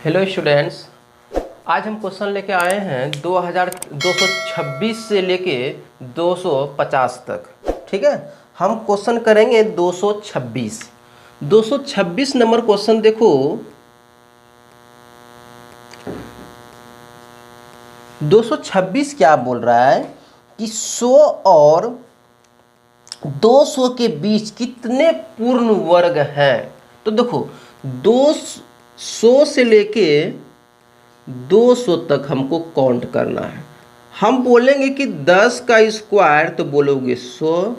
Hello students, आज हम question लेके आए हैं 2226 से लेके 250 तक। ठीक है, हम क्वेश्चन करेंगे 226 नंबर क्वेश्चन। देखो 226 क्या बोल रहा है कि 100 और 200 के बीच कितने पूर्ण वर्ग हैं। तो देखो 200 से लेके 200 तक हमको काउंट करना है। हम बोलेंगे कि 10 का स्क्वायर तो बोलोगे 100,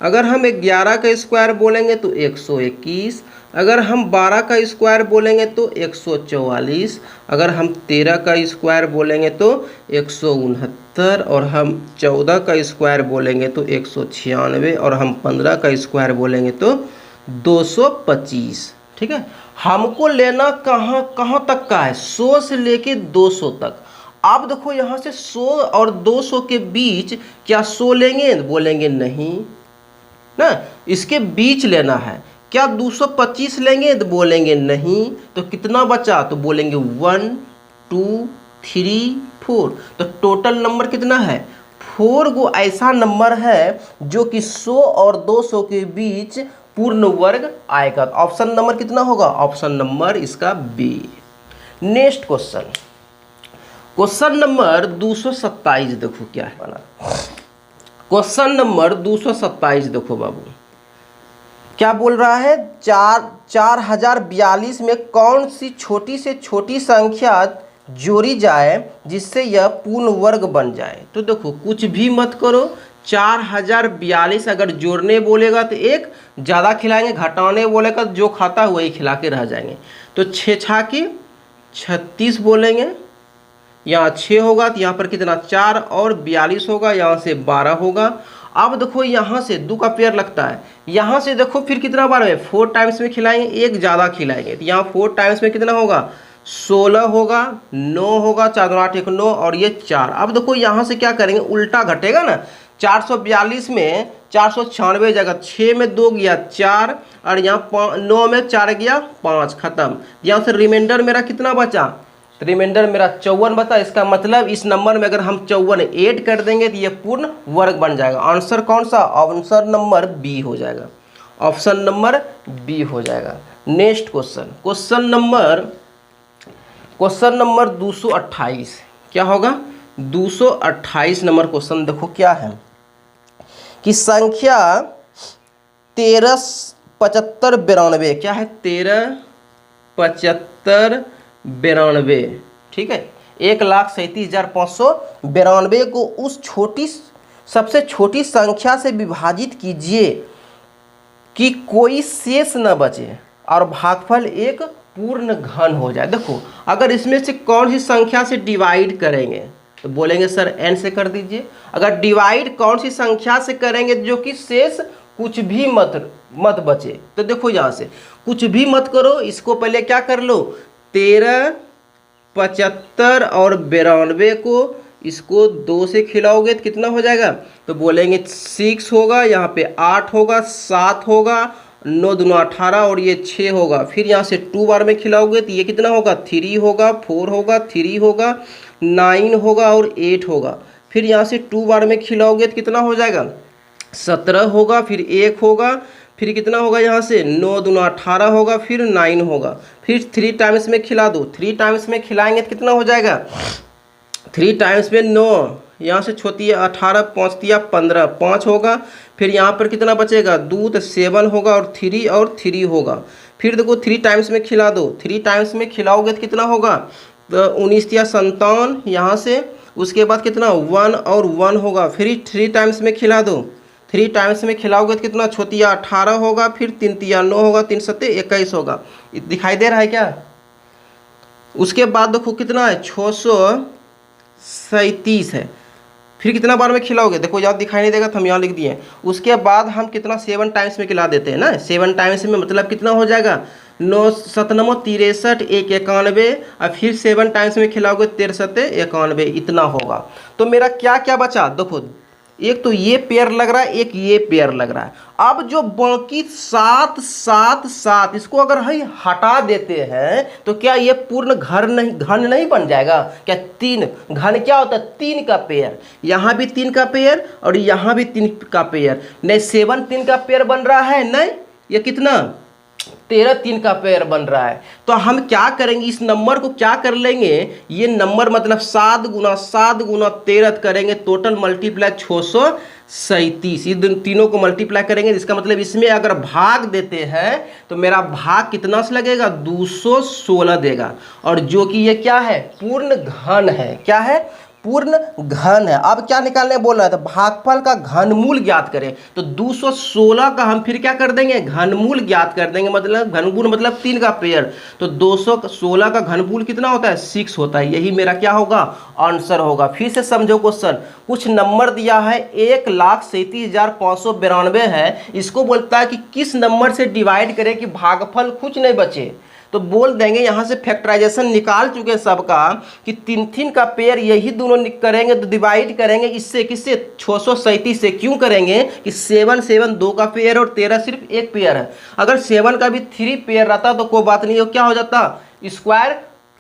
अगर हम 11 का स्क्वायर बोलेंगे तो 121, अगर हम 12 का स्क्वायर बोलेंगे तो 144, अगर हम 13 का स्क्वायर बोलेंगे तो 169, और हम 14 का स्क्वायर बोलेंगे तो 196, और हम 15 का स्क्वायर बोलेंगे तो 225। ठीक है, हमको लेना कहाँ कहाँ तक का है, 100 से लेके 200 तक। आप देखो यहाँ से 100 और 200 के बीच क्या 100 लेंगे, बोलेंगे नहीं ना, इसके बीच लेना है। क्या 225 लेंगे, तो बोलेंगे नहीं। तो कितना बचा, तो बोलेंगे 1 2 3 4। तो टोटल नंबर कितना है, 4 गो ऐसा नंबर है जो कि 100 और 200 के बीच पूर्ण वर्ग आएगा। ऑप्शन नंबर कितना होगा, ऑप्शन नंबर इसका B. Next question, question number 227। देखो क्या है वाला क्वेश्चन नंबर 227। देखो बाबू क्या बोल रहा है, 4042 में कौन सी छोटी से छोटी संख्या जोड़ी जाए जिससे यह पूर्ण वर्ग बन जाए। तो देखो कुछ भी मत करो, 4042 अगर जोड़ने बोलेगा तो एक ज़्यादा खिलाएंगे, घटाने बोलेगा तो जो खाता है वही खिला के रह जाएंगे। तो 6 छाकी 36 बोलेंगे, यहाँ 6 होगा तो यहाँ पर कितना 4 और 42 होगा, यहाँ से 12 होगा। अब देखो यहाँ से 2 का पेयर लगता है, यहाँ से देखो फिर कितना बार में 4 टाइम्स में खिलाएंगे, एक ज़्यादा खिलाएंगे तो यहाँ 4 टाइम्स में कितना होगा 16 होगा, 9 होगा, 4 2 8 1 9, और ये 4। अब देखो यहाँ से क्या करेंगे, उल्टा घटेगा ना, 442 में 496 जगह 6 में 2 गया 4, और यहाँ 9 में 4 गया 5, खत्म। यहाँ से रिमाइंडर मेरा कितना बचा, रिमाइंडर मेरा 54 बता। इसका मतलब इस नंबर में अगर हम 54 ऐड कर देंगे तो ये पूर्ण वर्ग बन जाएगा। आंसर कौन सा, आंसर नंबर बी हो जाएगा, ऑप्शन नंबर बी हो जाएगा। नेक्स्ट क्वेश्चन, क्वेश्चन नंबर 228 क्या होगा, 228 नंबर क्वेश्चन। देखो क्या है कि संख्या 13 75 92, क्या है 13 75 92। ठीक है, 1,37,592 को उस सबसे छोटी संख्या से विभाजित कीजिए कि कोई शेष न बचे और भागफल एक पूर्ण घन हो जाए। देखो अगर इसमें से कौन सी संख्या से डिवाइड करेंगे तो बोलेंगे सर n से कर दीजिए। अगर डिवाइड कौन सी संख्या से करेंगे जो कि शेष कुछ भी मत बचे, तो देखो यहाँ से कुछ भी मत करो, इसको पहले क्या कर लो, 13 75 और 92 को इसको 2 से खिलाओगे तो कितना हो जाएगा, तो बोलेंगे 6 होगा, यहाँ पे 8 होगा, 7 होगा, 9 2 18, और ये 6 होगा। फिर यहाँ से 2 बार में खिलाओगे तो ये कितना होगा, 3 होगा, 4 होगा, 3 होगा, 9 होगा और 8 होगा। फिर यहाँ से 2 बार में खिलाओगे तो कितना हो जाएगा, 17 होगा, फिर 1 होगा, फिर कितना होगा, यहाँ से 9 2 18 होगा, फिर 9 होगा। फिर 3 टाइम्स में खिला दो, 3 टाइम्स में खिलाएंगे तो कितना हो जाएगा, 3 टाइम्स में 9, यहाँ से छोटी 18, 5 15, 5 होगा। फिर यहाँ पर कितना बचेगा, 2 तो 7 होगा, और 3 होगा। फिर देखो 3 टाइम्स में खिला दो, 3 टाइम्स में खिलाओगे तो कितना होगा, तो 19 या 57, यहाँ से उसके बाद कितना 1 और 1 होगा। फिर 3 टाइम्स में खिला दो, 3 टाइम्स में खिलाओगे तो कितना छोटिया 18 होगा, फिर 3 3 9 होगा, 3 7 21 होगा। दिखाई दे रहा है क्या। उसके बाद देखो कितना है 637 है। फिर कितना बार में खिलाओगे, देखो याद दिखाई नहीं देगा तो हम यहाँ लिख दिए। उसके बाद हम कितना 7 टाइम्स में खिला देते हैं ना, 7 टाइम्स में मतलब कितना हो जाएगा, 9 7 9 63, 1 91, और फिर 7 टाइम्स में खिलाओगे 13 7 91, इतना होगा। तो मेरा क्या क्या बचा, देखो एक तो ये पेयर लग रहा है, एक ये पेयर लग रहा है। अब जो बाकी 7 7 7 इसको अगर हम हटा देते हैं तो क्या ये पूर्ण घन नहीं बन जाएगा क्या? 3 घन क्या होता है? 3 का पेयर, यहाँ भी 3 का पेयर और यहाँ भी 3 का पेयर। नहीं 7 3 का पेयर बन रहा है, नहीं ये कितना 13 3 का पेयर बन रहा है। तो हम क्या करेंगे, इस नंबर को क्या कर लेंगे, ये नंबर मतलब 7 गुना 13 करेंगे, टोटल मल्टीप्लाई 637, ये तीनों को मल्टीप्लाई करेंगे। इसका मतलब इसमें अगर भाग देते हैं तो मेरा भाग कितना से लगेगा? 216 देगा। और जो कि ये क्या है? पूर्ण घन है। क्या है? पूर्ण घन है। अब क्या निकालने बोल रहा है? तो भागफल का घनमूल ज्ञात करें। तो 216 का हम फिर क्या कर देंगे? घनमूल ज्ञात कर देंगे। मतलब घनमूल मतलब 3 का पेयर, तो 216 का घनमूल कितना होता है? 6 होता है। यही मेरा क्या होगा? आंसर होगा। फिर से समझो क्वेश्चन, कुछ नंबर दिया है 1,37,592 है, इसको बोलता है कि किस नंबर से डिवाइड करें कि भागफल कुछ नहीं बचे। तो बोल देंगे यहाँ से फैक्टराइजेशन निकाल चुके हैं सबका कि 3 का पेयर यही दोनों करेंगे तो डिवाइड करेंगे इससे, किससे? 637 से। क्यों करेंगे कि 7 7 2 का पेयर और 13 सिर्फ एक पेयर है। अगर 7 का भी 3 पेयर रहता तो कोई बात नहीं, क्या हो जाता? स्क्वायर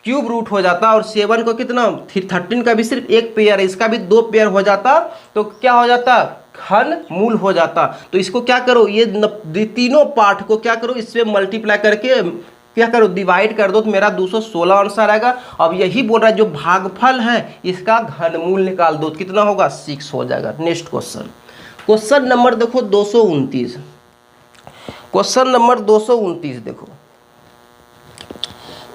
क्यूब रूट हो जाता। और 7 को कितना? 13 का भी सिर्फ एक पेयर है, इसका भी 2 पेयर हो जाता तो क्या हो जाता? घन मूल हो जाता। तो इसको क्या करो, ये तीनों पार्ट को क्या करो, इससे मल्टीप्लाई करके क्या करो? डिवाइड कर दो तो मेरा 216 आंसर आएगा। अब यही बोल रहा है जो भागफल है इसका घनमूल निकाल दो, कितना होगा? 6 हो जाएगा। नेक्स्ट क्वेश्चन, क्वेश्चन नंबर देखो 229। क्वेश्चन नंबर 229 देखो,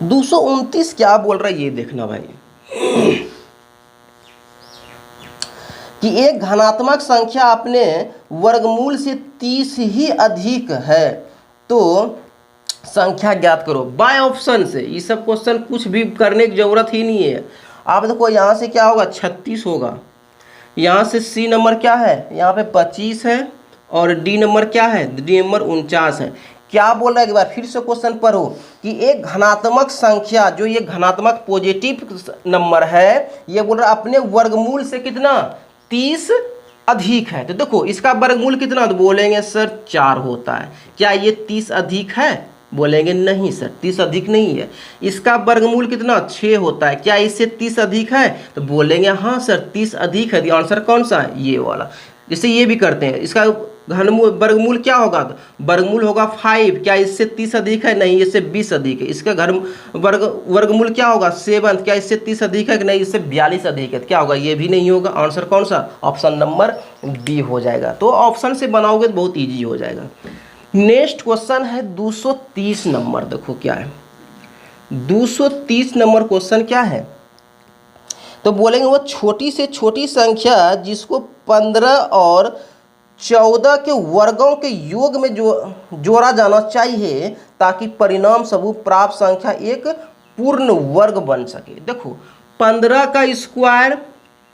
229 क्या बोल रहा है ये देखना भाई, कि एक धनात्मक संख्या अपने वर्गमूल से 30 ही अधिक है तो संख्या ज्ञात करो। बाय ऑप्शन से। ये सब क्वेश्चन कुछ भी करने की जरूरत ही नहीं है। आप देखो यहाँ से क्या होगा? 36 होगा। यहाँ से सी नंबर क्या है? यहाँ पे 25 है। और डी नंबर क्या है? डी नंबर 49 है। क्या बोल रहा है? एक बार फिर से क्वेश्चन पढ़ो कि एक धनात्मक संख्या, जो ये धनात्मक पॉजिटिव नंबर है, ये बोल रहा है अपने वर्गमूल से कितना? 30 अधिक है। तो देखो इसका वर्गमूल कितना? तो बोलेंगे सर 4 होता है। क्या ये 30 अधिक है? बोलेंगे नहीं सर 30 अधिक नहीं है। इसका वर्गमूल कितना? 6 होता है। क्या इससे 30 अधिक है? तो बोलेंगे हाँ सर 30 अधिक है। आंसर कौन सा है? ये वाला। जैसे ये भी करते हैं, इसका घनमूल वर्गमूल क्या होगा? तो वर्गमूल होगा 5। क्या इससे 30 अधिक है? नहीं, इससे 20 अधिक है। इसका वर्गमूल क्या होगा? 7। क्या इससे 30 अधिक है कि नहीं? इससे 42 अधिक है। क्या होगा? ये भी नहीं होगा। आंसर कौन सा? ऑप्शन नंबर डी हो जाएगा। तो ऑप्शन से बनाओगे तो बहुत ईजी हो जाएगा। नेक्स्ट क्वेश्चन है 230 नंबर। देखो क्या है 230 नंबर क्वेश्चन क्या है? तो बोलेंगे वो छोटी से छोटी संख्या जिसको 15 और 14 के वर्गों के योग में जोड़ा जाना चाहिए ताकि परिणाम स्वरूप प्राप्त संख्या एक पूर्ण वर्ग बन सके। देखो 15 का स्क्वायर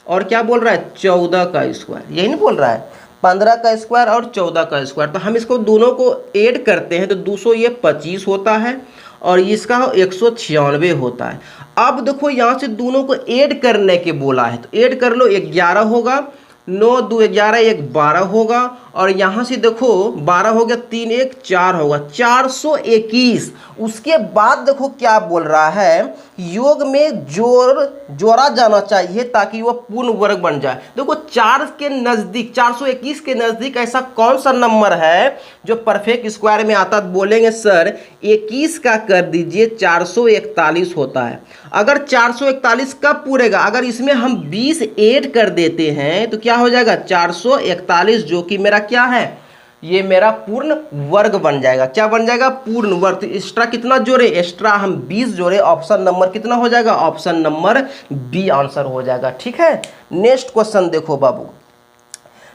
और क्या बोल रहा है? 14 का स्क्वायर। यही नहीं बोल रहा है? 15 का स्क्वायर और 14 का स्क्वायर। तो हम इसको दोनों को ऐड करते हैं तो 200 ये 25 होता है और इसका 196 होता है। अब देखो यहाँ से दोनों को ऐड करने के बोला है तो ऐड कर लो। 11 होगा, 9 2 11, 1 12 होगा। और यहाँ से देखो 12 हो गया, 3 1 4 होगा, 421। उसके बाद देखो क्या बोल रहा है? योग में जोड़ा जाना चाहिए ताकि वह पूर्ण वर्ग बन जाए। देखो 4 के नज़दीक, 421 के नज़दीक ऐसा कौन सा नंबर है जो परफेक्ट स्क्वायर में आता? तो बोलेंगे सर 21 का कर दीजिए, 441 होता है। अगर 441 कब पूरेगा? अगर इसमें हम 20 ऐड कर देते हैं तो क्या हो जाएगा? 441, जो कि मेरा क्या है? ये मेरा पूर्ण वर्ग बन जाएगा। क्या बन जाएगा? पूर्ण वर्ग। तो एक्स्ट्रा कितना जोड़े? एक्स्ट्रा हम 20 जोड़े। ऑप्शन नंबर कितना हो जाएगा? ऑप्शन नंबर बी आंसर हो जाएगा। ठीक है। नेक्स्ट क्वेश्चन देखो बाबू,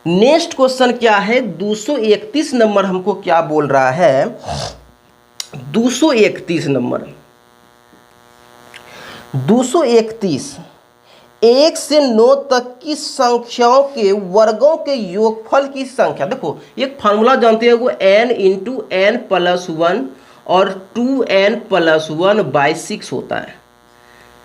नेक्स्ट क्वेश्चन क्या है? 231 नंबर हमको क्या बोल रहा है? 231 नंबर, 231 1 से 9 तक की संख्याओं के वर्गों के योगफल की संख्या। देखो एक फार्मूला जानते हो, वो n इंटू n प्लस 1 और 2n प्लस 1/6 होता है।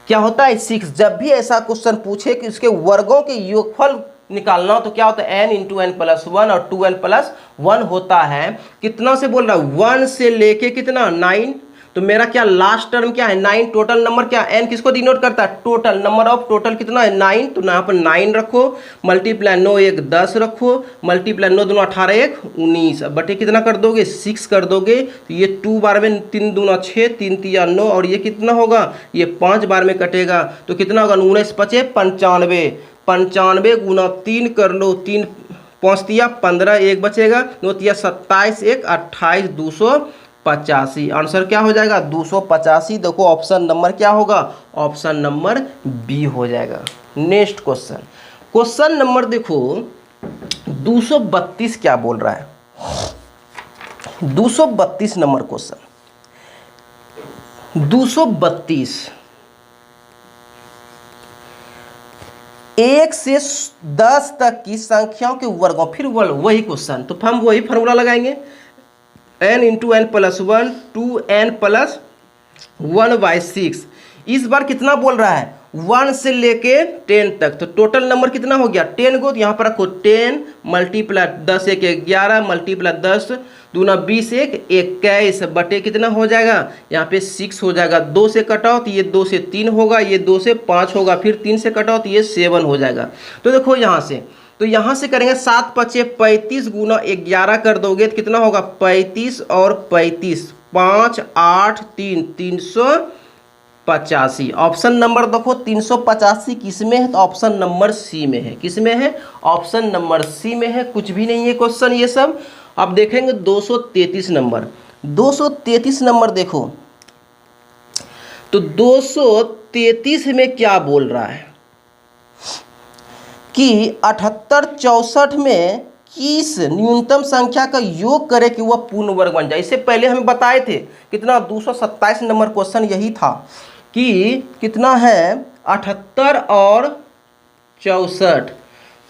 क्या होता है? 6। जब भी ऐसा क्वेश्चन पूछे कि उसके वर्गों के योगफल निकालना हो तो क्या होता है, n into n plus one और 2n प्लस वन होता है। कितना से बोल रहा है, 1 से लेके कितना 9, तो मेरा क्या लास्ट टर्म क्या है 9, टोटल नंबर क्या है, n किसको डिनोट करता है, टोटल नंबर ऑफ टोटल कितना है 9, तो यहाँ पर 9 रखो, मल्टीप्लाई 9 1 10 रखो, मल्टीप्लाई 9 दूना 18 1 19, अब बटे कितना कर दोगे 6 कर दोगे, तो ये 2 बार में 3 दूना 6 3 तिया 9 और ये कितना होगा, ये 5 बार में कटेगा तो कितना होगा 19 पचे 95, 95 गुना 3 कर लो, 3 5 तिया 15, एक बचेगा 9 तिया 27 1 28 285, आंसर क्या हो जाएगा 285। देखो ऑप्शन नंबर क्या होगा, ऑप्शन नंबर बी हो जाएगा। नेक्स्ट क्वेश्चन, क्वेश्चन नंबर देखो 232 क्या बोल रहा है, 232 नंबर क्वेश्चन, 232 1 से 10 तक की संख्याओं के वर्गों, फिर वही क्वेश्चन, तो हम वही फार्मूला लगाएंगे, n into n plus one 2n plus 1/6। इस बार कितना बोल रहा है 1 से लेके 10 तक, तो टोटल नंबर कितना हो गया 10 को, तो यहाँ पर रखो 10 मल्टीप्लाई 10 1 11 मल्टीप्लाई 10 दूना 20 1 21 बटे कितना हो जाएगा, यहाँ पे 6 हो जाएगा, 2 से कटाओ तो ये 2 से 3 होगा, ये 2 से 5 होगा, फिर 3 से कटाओ तो ये 7 हो जाएगा। तो देखो यहाँ से, तो यहाँ से करेंगे 7 पचे 35 गुना 11 कर दोगे तो कितना होगा 35 और 35 5 8 3 385। ऑप्शन नंबर देखो 385 किस में है, तो ऑप्शन नंबर सी में है। किस में है, ऑप्शन नंबर सी में है, कुछ भी नहीं है क्वेश्चन ये सब। अब देखेंगे 233 नंबर, 233 नंबर देखो, तो 233 में क्या बोल रहा है कि 78 64 में किस न्यूनतम संख्या का योग करे कि वह पूर्ण वर्ग बन जाए। इससे पहले हम बताए थे कितना 227 नंबर क्वेश्चन यही था कि कितना है 78 और 64,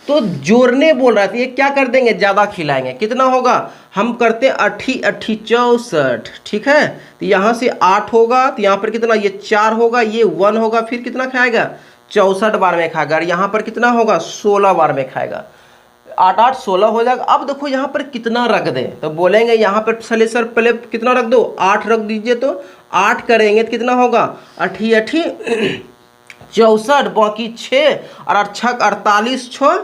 तो जोड़ने बोल रहा था, ये क्या कर देंगे ज़्यादा खिलाएंगे, कितना होगा, हम करते 8 8 64, ठीक है, तो यहाँ से 8 होगा, तो यहाँ पर कितना ये 4 होगा, ये 1 होगा, फिर कितना खाएगा 64 बार में खाएगा, और यहाँ पर कितना होगा 16 बार में खाएगा, 8 8 16 हो जाएगा। अब देखो यहाँ पर कितना रख दें, तो बोलेंगे यहाँ पर चले सर पहले कितना रख दो 8 रख दीजिए, तो 8 करेंगे तो कितना होगा 8 8 64, बाकी 6 और 6 48 6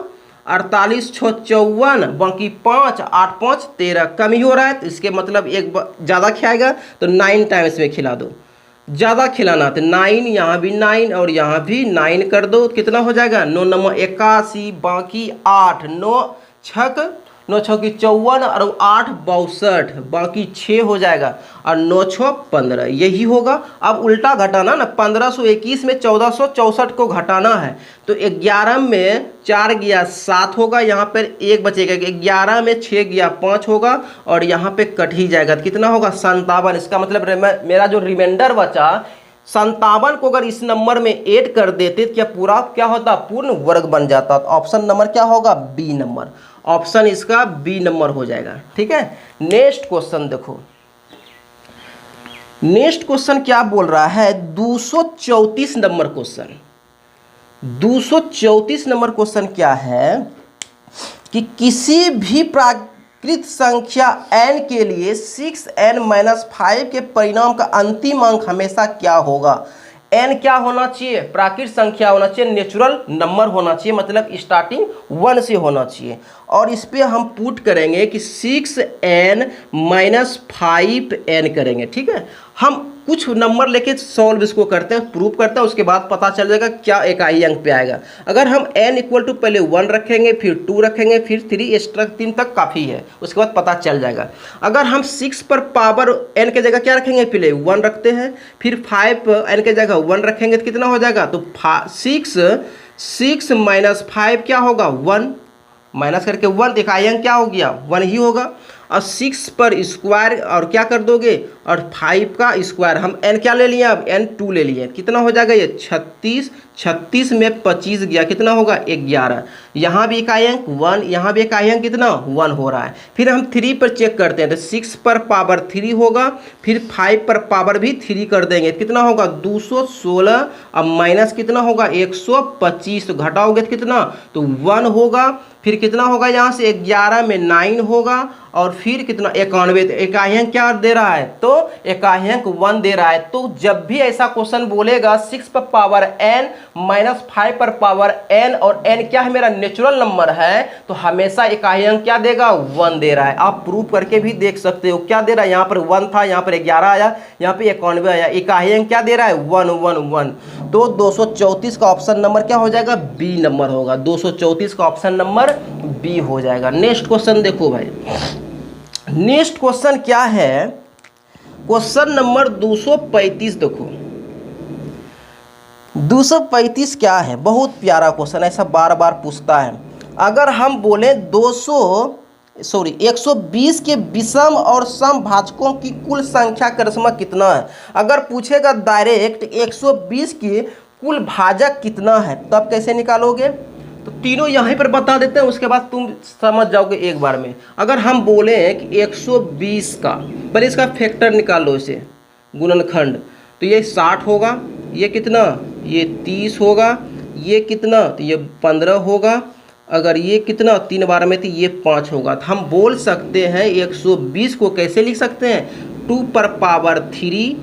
48 6 54, बाकी 5 8 5 13, कम ही हो रहा है, तो इसके मतलब एक ज़्यादा खिलाएगा तो 9 टाइम्स में खिला दो, ज़्यादा खिलाना तो 9, यहाँ भी 9 और यहाँ भी 9 कर दो, कितना हो जाएगा 9 नंबर 81, बाकी 8 9 6 9 6 की 54 और 8 62, बाकी 6 हो जाएगा और 9 6 15, यही होगा। अब उल्टा घटाना ना, 1521 में 1464 को घटाना है, तो 11 में 4 गया 7 होगा, यहाँ पर 1 बचेगा, 11 में 6 गया 5 होगा और यहाँ पे कट ही जाएगा, तो कितना होगा 57। इसका मतलब मेरा जो रिमाइंडर बचा 57 को अगर इस नंबर में ऐड कर देते तो क्या पूरा क्या होता, पूर्ण वर्ग बन जाता। तो ऑप्शन नंबर क्या होगा, बी नंबर, ऑप्शन इसका बी नंबर हो जाएगा, ठीक है। नेक्स्ट क्वेश्चन देखो, नेक्स्ट क्वेश्चन क्या बोल रहा है 234 नंबर क्वेश्चन, 234 नंबर क्वेश्चन क्या है कि किसी भी प्राकृत संख्या n के लिए 6n-5 के परिणाम का अंतिम अंक हमेशा क्या होगा। n क्या होना चाहिए, प्राकृत संख्या होना चाहिए, नेचुरल नंबर होना चाहिए, मतलब स्टार्टिंग 1 से होना चाहिए। और इस पे हम पुट करेंगे कि 6n-5n करेंगे, ठीक है। हम कुछ नंबर लेके सॉल्व इसको करते हैं, प्रूफ करते हैं, उसके बाद पता चल जाएगा क्या इकाई अंक पे आएगा। अगर हम n इक्वल टू पहले 1 रखेंगे, फिर 2 रखेंगे, फिर 3 एक्स्ट्रा 3 तक काफ़ी है, उसके बाद पता चल जाएगा। अगर हम 6 पर पावर n के जगह क्या रखेंगे, पहले 1 रखते हैं, फिर 5 n के जगह 1 रखेंगे तो कितना हो जाएगा, तो 6 माइनस 5 क्या होगा 1, माइनस करके 1, इकाई अंक क्या हो गया 1 ही होगा। और 6 पर स्क्वायर और क्या कर दोगे, और 5 का स्क्वायर, हम n क्या ले लिए, अब n 2 ले लिए, कितना हो जाएगा ये 36 36 में 25 गया, कितना होगा 11। यहाँ भी इकाई अंक 1, यहाँ भी इकाई अंक कितना 1 हो रहा है। फिर हम 3 पर चेक करते हैं तो 6 पर पावर 3 होगा, फिर 5 पर पावर भी 3 कर देंगे, कितना होगा 216। अब माइनस कितना होगा 125, तो घटाओगे तो कितना तो 1 होगा। फिर कितना होगा यहाँ से 11 में 9 होगा, और फिर कितना 91। इकाई अंक क्या दे रहा है तो इकाई अंक 1 दे रहा है। तो जब भी ऐसा क्वेश्चन बोलेगा 6 पर पावर n माइनस 5 पर पावर n, और n क्या है मेरा नेचुरल नंबर है, तो हमेशा इकाई अंक क्या देगा 1 दे रहा है। आप प्रूव करके भी देख सकते हो, क्या दे रहा है, यहाँ पर 1 था, यहाँ पर 11 आया, यहाँ पे 91 आया, इकाई अंक क्या दे रहा है 1 1 1। तो 234 का ऑप्शन नंबर क्या हो जाएगा बी नंबर होगा, 234 का ऑप्शन नंबर बी हो जाएगा। नेक्स्ट क्वेश्चन देखो भाई, नेक्स्ट क्वेश्चन क्या है, क्वेश्चन नंबर 235 देखो। 235 क्या है, बहुत प्यारा क्वेश्चन, ऐसा बार बार पूछता है। अगर हम बोले 120 के विषम और सम भाजकों की कुल संख्या करिश्मा कितना है। अगर पूछेगा डायरेक्ट 120 की कुल भाजक कितना है, तो आप कैसे निकालोगे, तो तीनों यहीं पर बता देते हैं, उसके बाद तुम समझ जाओगे एक बार में। अगर हम बोले कि 120 का, पहले इसका फैक्टर निकाल लो, इसे गुणनखंड, तो ये 60 होगा, ये कितना ये 30 होगा, ये कितना तो ये 15 होगा, अगर ये कितना 3 बार में तो ये 5 होगा। तो हम बोल सकते हैं 120 को कैसे लिख सकते हैं 2 पर पावर 3,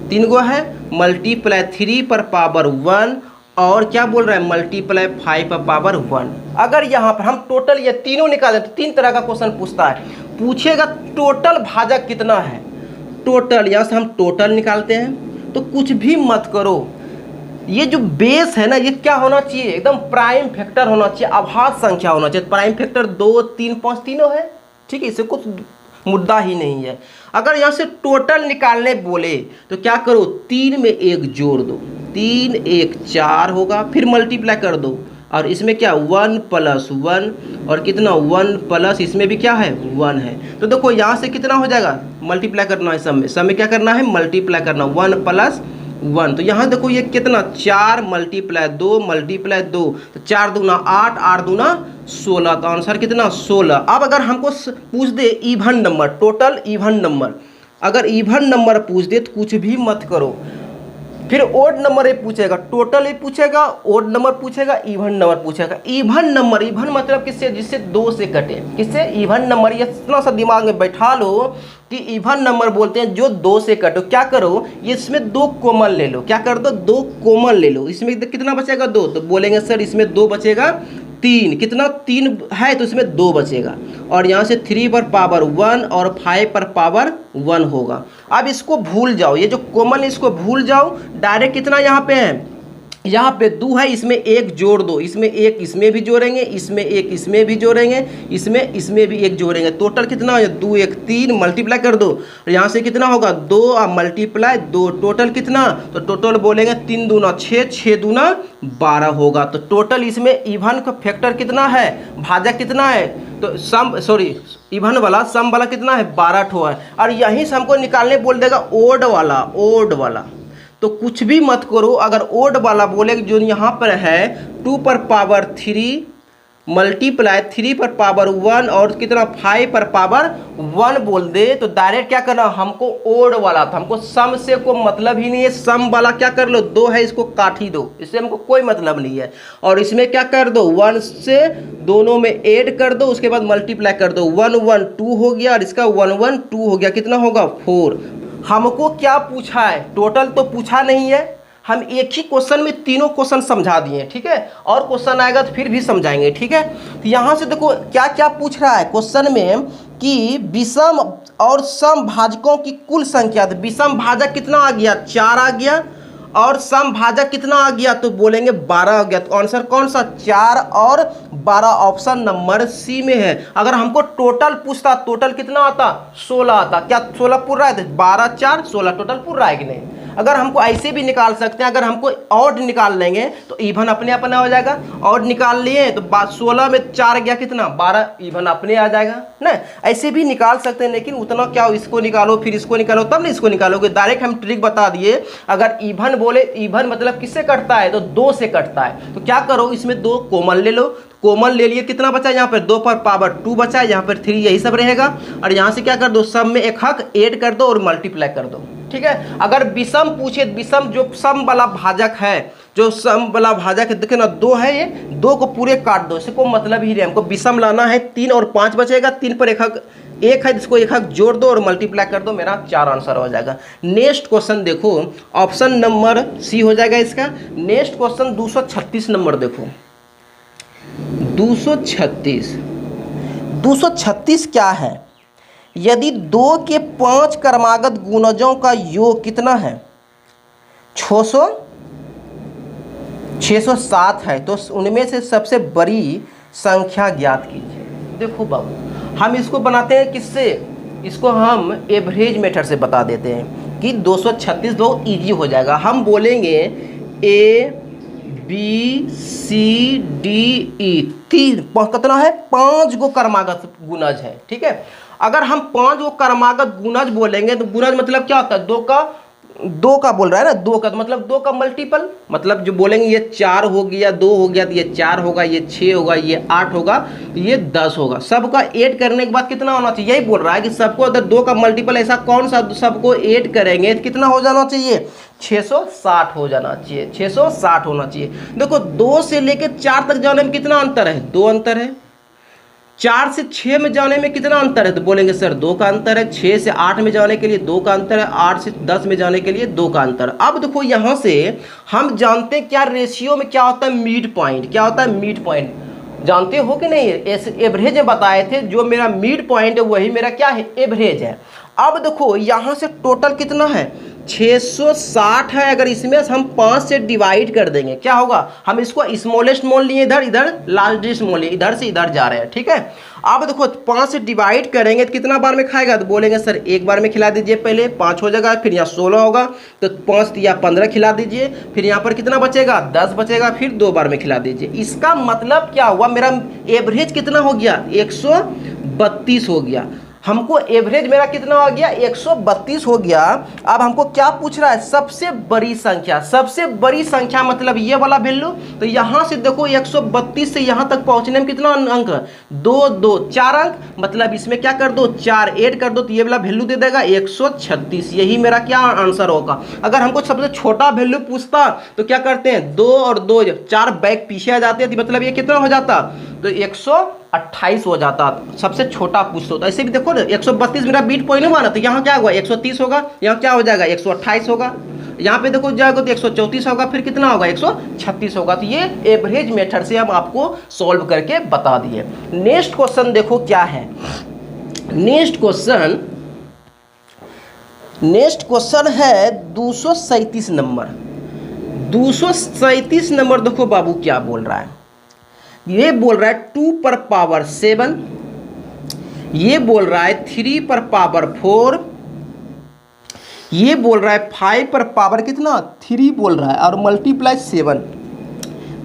3 गो है, मल्टीप्लाई 3 पर पावर 1, और क्या बोल रहा है मल्टीप्लाई 5 पर पावर 1। अगर यहाँ पर हम टोटल ये तीनों निकालें तो 3 तरह का क्वेश्चन पूछता है, पूछेगा टोटल भाजक कितना है, टोटल, यहाँ से हम टोटल निकालते हैं। तो कुछ भी मत करो, ये जो बेस है ना, ये क्या होना चाहिए एकदम प्राइम फैक्टर होना चाहिए, अभाज्य संख्या होना चाहिए। प्राइम फैक्टर 2 3 5 तीनों है, ठीक है, इससे कुछ मुद्दा ही नहीं है। अगर यहाँ से टोटल निकालने बोले तो क्या करो 3 में 1 जोड़ दो, 3 1 4 होगा, फिर मल्टीप्लाई कर दो, और इसमें क्या 1 + 1, और कितना 1 प्लस इसमें भी क्या है 1 है। तो देखो यहाँ से कितना हो जाएगा, मल्टीप्लाई करना है, सब में क्या करना है मल्टीप्लाई करना, 1 + 1। तो यहाँ देखो ये कितना 4 × 2 × 2, तो 4 दूना 8, 8 दूना 16, तो आंसर कितना 16। अब अगर हमको पूछ they even number, total even number, अगर इवन नंबर पूछ दे तो कुछ भी मत करो, फिर ओड नंबर ये पूछेगा, टोटल ये पूछेगा, ओड नंबर पूछेगा, इवन नंबर पूछेगा। इवन नंबर, इवन मतलब किससे, जिससे 2 से कटे, किससे इवन नंबर, ये इतना सा दिमाग में बैठा लो कि इवन नंबर बोलते हैं जो 2 से कटो। क्या करो, ये इसमें 2 कॉमन ले लो, क्या कर दो 2 कॉमन ले लो, इसमें कितना बचेगा 2, तो बोलेंगे सर इसमें 2 बचेगा 3, कितना 3 है तो इसमें 2 बचेगा, और यहाँ से 3 पर पावर 1 और 5 पर पावर 1 होगा। अब इसको भूल जाओ, ये जो कॉमन इसको भूल जाओ, डायरेक्ट कितना यहाँ पे है, यहाँ पे 2 है, इसमें 1 जोड़ दो, इसमें 1 इसमें भी जोड़ेंगे, इसमें 1 इसमें भी जोड़ेंगे, इसमें भी 1 जोड़ेंगे, टोटल कितना है 2 1 3, मल्टीप्लाई कर दो, और यहाँ से कितना होगा 2 और मल्टीप्लाई 2, टोटल कितना, तो टोटल बोलेंगे 3 दूना 6, 6 दूना 12 होगा। तो टोटल इसमें इवन का फैक्टर कितना है, भाजक कितना है, तो इवन वाला सम वाला कितना है 12 ठो है, और यहीं से हमको निकालने बोल देगा ओड वाला। तो कुछ भी मत करो, अगर ओड वाला बोले जो यहाँ पर है 2 पर पावर 3 मल्टीप्लाई 3 पर पावर 1 और कितना 5 पर पावर 1 बोल दे, तो डायरेक्ट क्या करना, हमको ओड वाला था, हमको सम से कोई मतलब ही नहीं है। सम वाला क्या कर लो 2 है, इसको काट ही दो, इससे हमको कोई मतलब नहीं है। और इसमें क्या कर दो 1 से दोनों में ऐड कर दो, उसके बाद मल्टीप्लाई कर दो, 1 1 2 हो गया, और इसका 1 1 2 हो गया, कितना होगा 4। हमको क्या पूछा है, टोटल तो पूछा नहीं है, हम एक ही क्वेश्चन में तीनों क्वेश्चन समझा दिए, ठीक है, और क्वेश्चन आएगा तो फिर भी समझाएंगे, ठीक है। तो यहाँ से देखो क्या क्या पूछ रहा है क्वेश्चन में कि विषम और सम भाजकों की कुल संख्या, तो विषम भाजक कितना आ गया 4 आ गया, और सम भाजक कितना आ गया, तो बोलेंगे 12 आ गया। तो आंसर कौन सा 4 और 12, ऑप्शन नंबर सी में है। अगर हमको टोटल पूछता, टोटल कितना आता 16 आता, क्या 16 पूरा है, 12 4 16 टोटल पूरा है कि नहीं। अगर हमको ऐसे भी निकाल सकते हैं, अगर हमको ऑड निकाल लेंगे तो इवन अपने अपना हो जाएगा। ऑड निकाल लिए तो 16 में 4 गया कितना 12, इवन अपने आ जाएगा ना। ऐसे भी निकाल सकते हैं, लेकिन उतना क्या हो, इसको निकालो फिर इसको निकालो तब ना इसको निकालोगे। डायरेक्ट हम ट्रिक बता दिए। अगर इवन बोले, इवन मतलब किससे कटता है तो 2 से कटता है। तो क्या करो, इसमें 2 कॉमन ले लो। कॉमन ले लिए, कितना बचा यहाँ पर 2 पर पावर 2 बचा, यहाँ पर 3, यही सब रहेगा। और यहाँ से क्या कर दो, सब में एक हक ऐड कर दो और मल्टीप्लाई कर दो। ठीक है। अगर विषम पूछे, विषम जो सम वाला भाजक है, जो सम वाला भाजक है, देखे ना 2 है, ये 2 को पूरे काट दो, इसको मतलब ही नहीं। हमको विषम लाना है, 3 और 5 बचेगा, 3 पर एक हक 1 है, जिसको एक हक जोड़ दो और मल्टीप्लाई कर दो, मेरा 4 आंसर हो जाएगा। नेक्स्ट क्वेश्चन देखो, ऑप्शन नंबर सी हो जाएगा इसका। नेक्स्ट क्वेश्चन 236 नंबर देखो, 236 क्या है। यदि 2 के 5 क्रमागत गुणजों का योग कितना है, 607 है, तो उनमें से सबसे बड़ी संख्या ज्ञात कीजिए। देखो बाबू, हम इसको बनाते हैं किससे, इसको हम एवरेज मेथड से बता देते हैं कि 236 बहुत ईजी हो जाएगा। हम बोलेंगे A B C D E, 3 कितना है, 5 गो क्रमागत गुणज है। ठीक है। अगर हम 5 गो क्रमागत गुणज बोलेंगे तो गुणज मतलब क्या होता है, 2 का बोल रहा है ना, 2 का मतलब 2 का मल्टीपल, मतलब जो बोलेंगे ये 4 हो गया, 2 हो गया तो ये 4 होगा, ये 6 होगा, ये 8 होगा, ये 10 होगा। सबका ऐड करने के बाद कितना होना चाहिए, यही बोल रहा है कि सबको अगर 2 का मल्टीपल ऐसा कौन सा सबको ऐड करेंगे तो कितना हो जाना चाहिए, 660 हो जाना चाहिए, 660 होना चाहिए। देखो 2 से लेकर 4 तक जाने में कितना अंतर है, 2 अंतर है। 4 से 6 में जाने में कितना अंतर है, तो बोलेंगे सर 2 का अंतर है। 6 से 8 में जाने के लिए 2 का अंतर है। 8 से 10 में जाने के लिए 2 का अंतर। अब देखो यहाँ से हम जानते हैं क्या रेशियो में क्या होता है, मिड पॉइंट। क्या होता है, मिड पॉइंट जानते हो कि नहीं, एवरेज में बताए थे, जो मेरा मिड पॉइंट है वही मेरा क्या है, एवरेज है। अब देखो यहाँ से टोटल कितना है, 660 है। अगर इसमें हम 5 से डिवाइड कर देंगे क्या होगा, हम इसको स्मॉलेस्ट मोल लिए इधर, इधर लार्जेस्ट मोल लिए, इधर से इधर जा रहे हैं। ठीक है। अब देखो 5 से डिवाइड करेंगे तो कितना बार में खाएगा, तो बोलेंगे सर एक बार में खिला दीजिए, पहले 5 हो जाएगा, फिर यहाँ 16 होगा, तो 5 या 15 खिला दीजिए, फिर यहाँ पर कितना बचेगा, 10 बचेगा, फिर 2 बार में खिला दीजिए। इसका मतलब क्या हुआ, मेरा एवरेज कितना हो गया, 132 हो गया। हमको एवरेज मेरा कितना हो गया, 132 हो गया। अब हमको क्या पूछ रहा है, सबसे बड़ी संख्या। सबसे बड़ी संख्या मतलब ये वाला वैल्यू। तो यहाँ से देखो 132 से यहाँ तक पहुँचने में कितना अंक, 4 अंक, मतलब इसमें क्या कर दो, 4 ऐड कर दो तो ये वाला वैल्यू दे देगा 136। यही मेरा क्या आंसर होगा। अगर हमको सबसे छोटा वैल्यू पूछता तो क्या करते हैं, 2 और 2 4 बैक पीछे आ जाते हैं, तो मतलब ये कितना हो जाता, तो 128 हो जाता। सबसे छोटा पूछ तो ऐसे भी देखो ना, 132 मेरा बीट पॉइंट हुआ ना, तो यहाँ क्या हुआ, 130 होगा, यहाँ क्या हो जाएगा, 128 होगा, यहाँ पे देखो जाएगा तो 134 होगा, फिर कितना होगा, 136 होगा। तो ये एवरेज मेथड से हम आपको सॉल्व करके बता दिए। नेक्स्ट क्वेश्चन देखो क्या है। नेक्स्ट क्वेश्चन है 237 नंबर। 237 नंबर देखो बाबू क्या बोल रहा है। ये बोल रहा है 2 पर पावर 7, ये बोल रहा है 3 पर पावर 4, ये बोल रहा है 5 पर पावर कितना 3 बोल रहा है, और मल्टीप्लाई 7।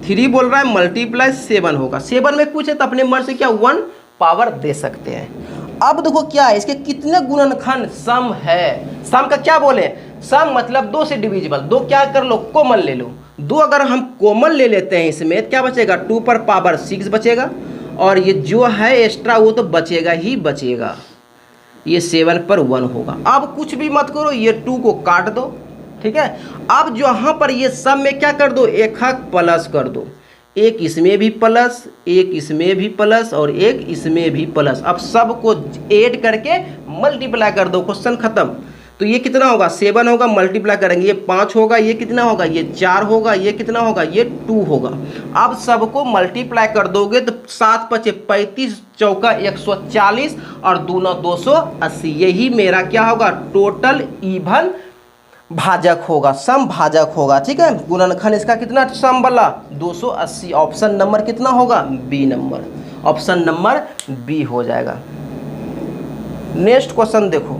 3 बोल रहा है मल्टीप्लाई 7 होगा। 7 में पूछे तो अपने मन से क्या 1 पावर दे सकते हैं। अब देखो क्या है, इसके कितने गुणनखंड सम है। सम का क्या बोले, सम मतलब 2 से डिविजिबल। 2 क्या कर लो, कॉमन ले लो। 2 अगर हम कॉमन ले लेते हैं इसमें क्या बचेगा, 2 पर पावर 6 बचेगा, और ये जो है एक्स्ट्रा वो तो बचेगा ही बचेगा। ये 7 पर 1 होगा। अब कुछ भी मत करो, ये 2 को काट दो। ठीक है। अब जो यहाँ पर ये सब में क्या कर दो, एक हक प्लस कर दो, एक इसमें भी प्लस, एक इसमें भी प्लस, और एक इसमें भी प्लस। अब सबको ऐड करके मल्टीप्लाई कर दो, क्वेश्चन खत्म। तो ये कितना होगा, 7 होगा, मल्टीप्लाई करेंगे, ये 5 होगा, ये कितना होगा, ये 4 होगा, ये कितना होगा, ये 2 होगा। अब सबको मल्टीप्लाई कर दोगे तो 7 × 5 = 35, चौका 140, और दूना 280। यही मेरा क्या होगा, टोटल इवन भाजक होगा, सम भाजक होगा। ठीक है। गुणनखंड इसका कितना सम वाला, 280। ऑप्शन नंबर कितना होगा, B number. Option number B हो जाएगा। नेक्स्ट क्वेश्चन देखो,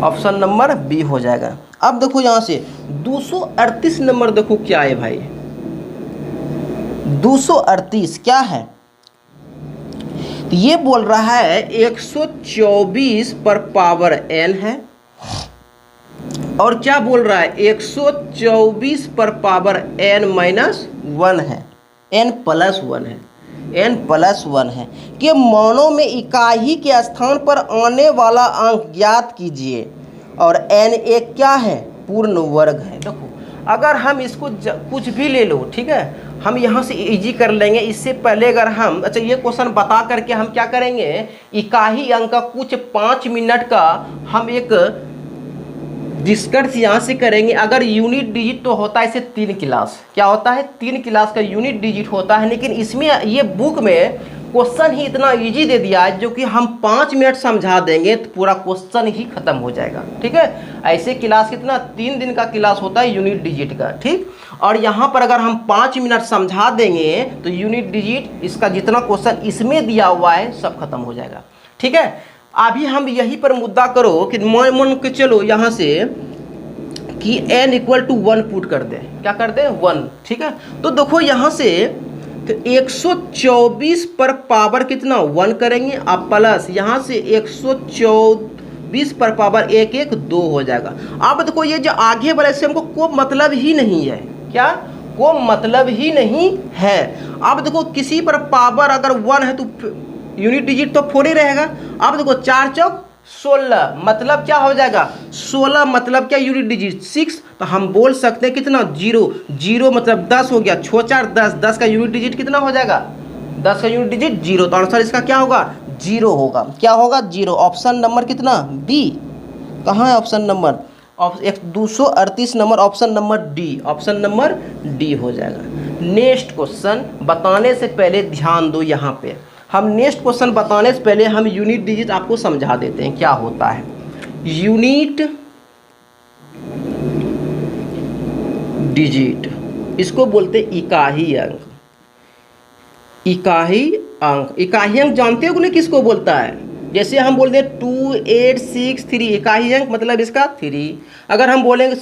ऑप्शन नंबर बी हो जाएगा। अब देखो यहाँ से 238 नंबर देखो क्या है भाई, 238 क्या है, ये बोल रहा है 124 पर पावर n है, और क्या बोल रहा है 124 पर पावर n माइनस 1 है, n प्लस 1 है, n प्लस 1 है कि मानों में इकाई के स्थान पर आने वाला अंक ज्ञात कीजिए, और n एक क्या है, पूर्ण वर्ग है। देखो अगर हम इसको कुछ भी ले लो, ठीक है, हम यहाँ से इजी कर लेंगे। इससे पहले अगर हम अच्छा ये क्वेश्चन बता करके हम क्या करेंगे, इकाई अंक का कुछ 5 मिनट का हम एक डिस्कस यहाँ से करेंगे। अगर यूनिट डिजिट तो होता है इसे 3 क्लास, क्या होता है 3 क्लास का यूनिट डिजिट होता है, लेकिन इसमें ये बुक में क्वेश्चन ही इतना इजी दे दिया है जो कि हम 5 मिनट समझा देंगे तो पूरा क्वेश्चन ही खत्म हो जाएगा। ठीक है, ऐसे क्लास कितना 3 दिन का क्लास होता है यूनिट डिजिट का। ठीक, और यहाँ पर अगर हम 5 मिनट समझा देंगे तो यूनिट डिजिट इसका जितना क्वेश्चन इसमें दिया हुआ है सब खत्म हो जाएगा। ठीक है, अभी हम यही पर मुद्दा करो कि मान के चलो यहाँ से कि n इक्वल टू 1 पुट कर दे, क्या कर दे 1। ठीक है, तो देखो यहाँ से तो 124 पर पावर कितना 1 करेंगे, अब प्लस यहाँ से 124 पर पावर 1 1 2 हो जाएगा। अब देखो ये जो आगे वाला इससे हमको कोई मतलब ही नहीं है, क्या कोई मतलब ही नहीं है। अब देखो किसी पर पावर अगर 1 है तो यूनिट डिजिट तो 4 ही रहेगा। अब देखो 4 चौक 16 मतलब क्या हो जाएगा 16 मतलब क्या यूनिट डिजिट 6, तो हम बोल सकते हैं कितना 0 0 मतलब 10 हो गया, 6 4 10 10 का यूनिट डिजिट कितना हो जाएगा 10 का यूनिट डिजिट 0, तो आंसर इसका क्या होगा 0 होगा। क्या होगा 0। ऑप्शन नंबर कितना बी, कहाँ है option number 238 number, option number D, option number D हो जाएगा। नेक्स्ट क्वेश्चन बताने से पहले ध्यान दो, यहाँ पे हम नेक्स्ट क्वेश्चन बताने से पहले हम यूनिट डिजिट आपको समझा देते हैं क्या होता है। यूनिट डिजिट इसको बोलते हैं इकाई अंक। इकाई अंक, इकाई अंक जानते हो कि किसको बोलता है, जैसे हम बोलते हैं 2 8 6 3 इकाई अंक मतलब इसका 3। अगर हम बोलेंगे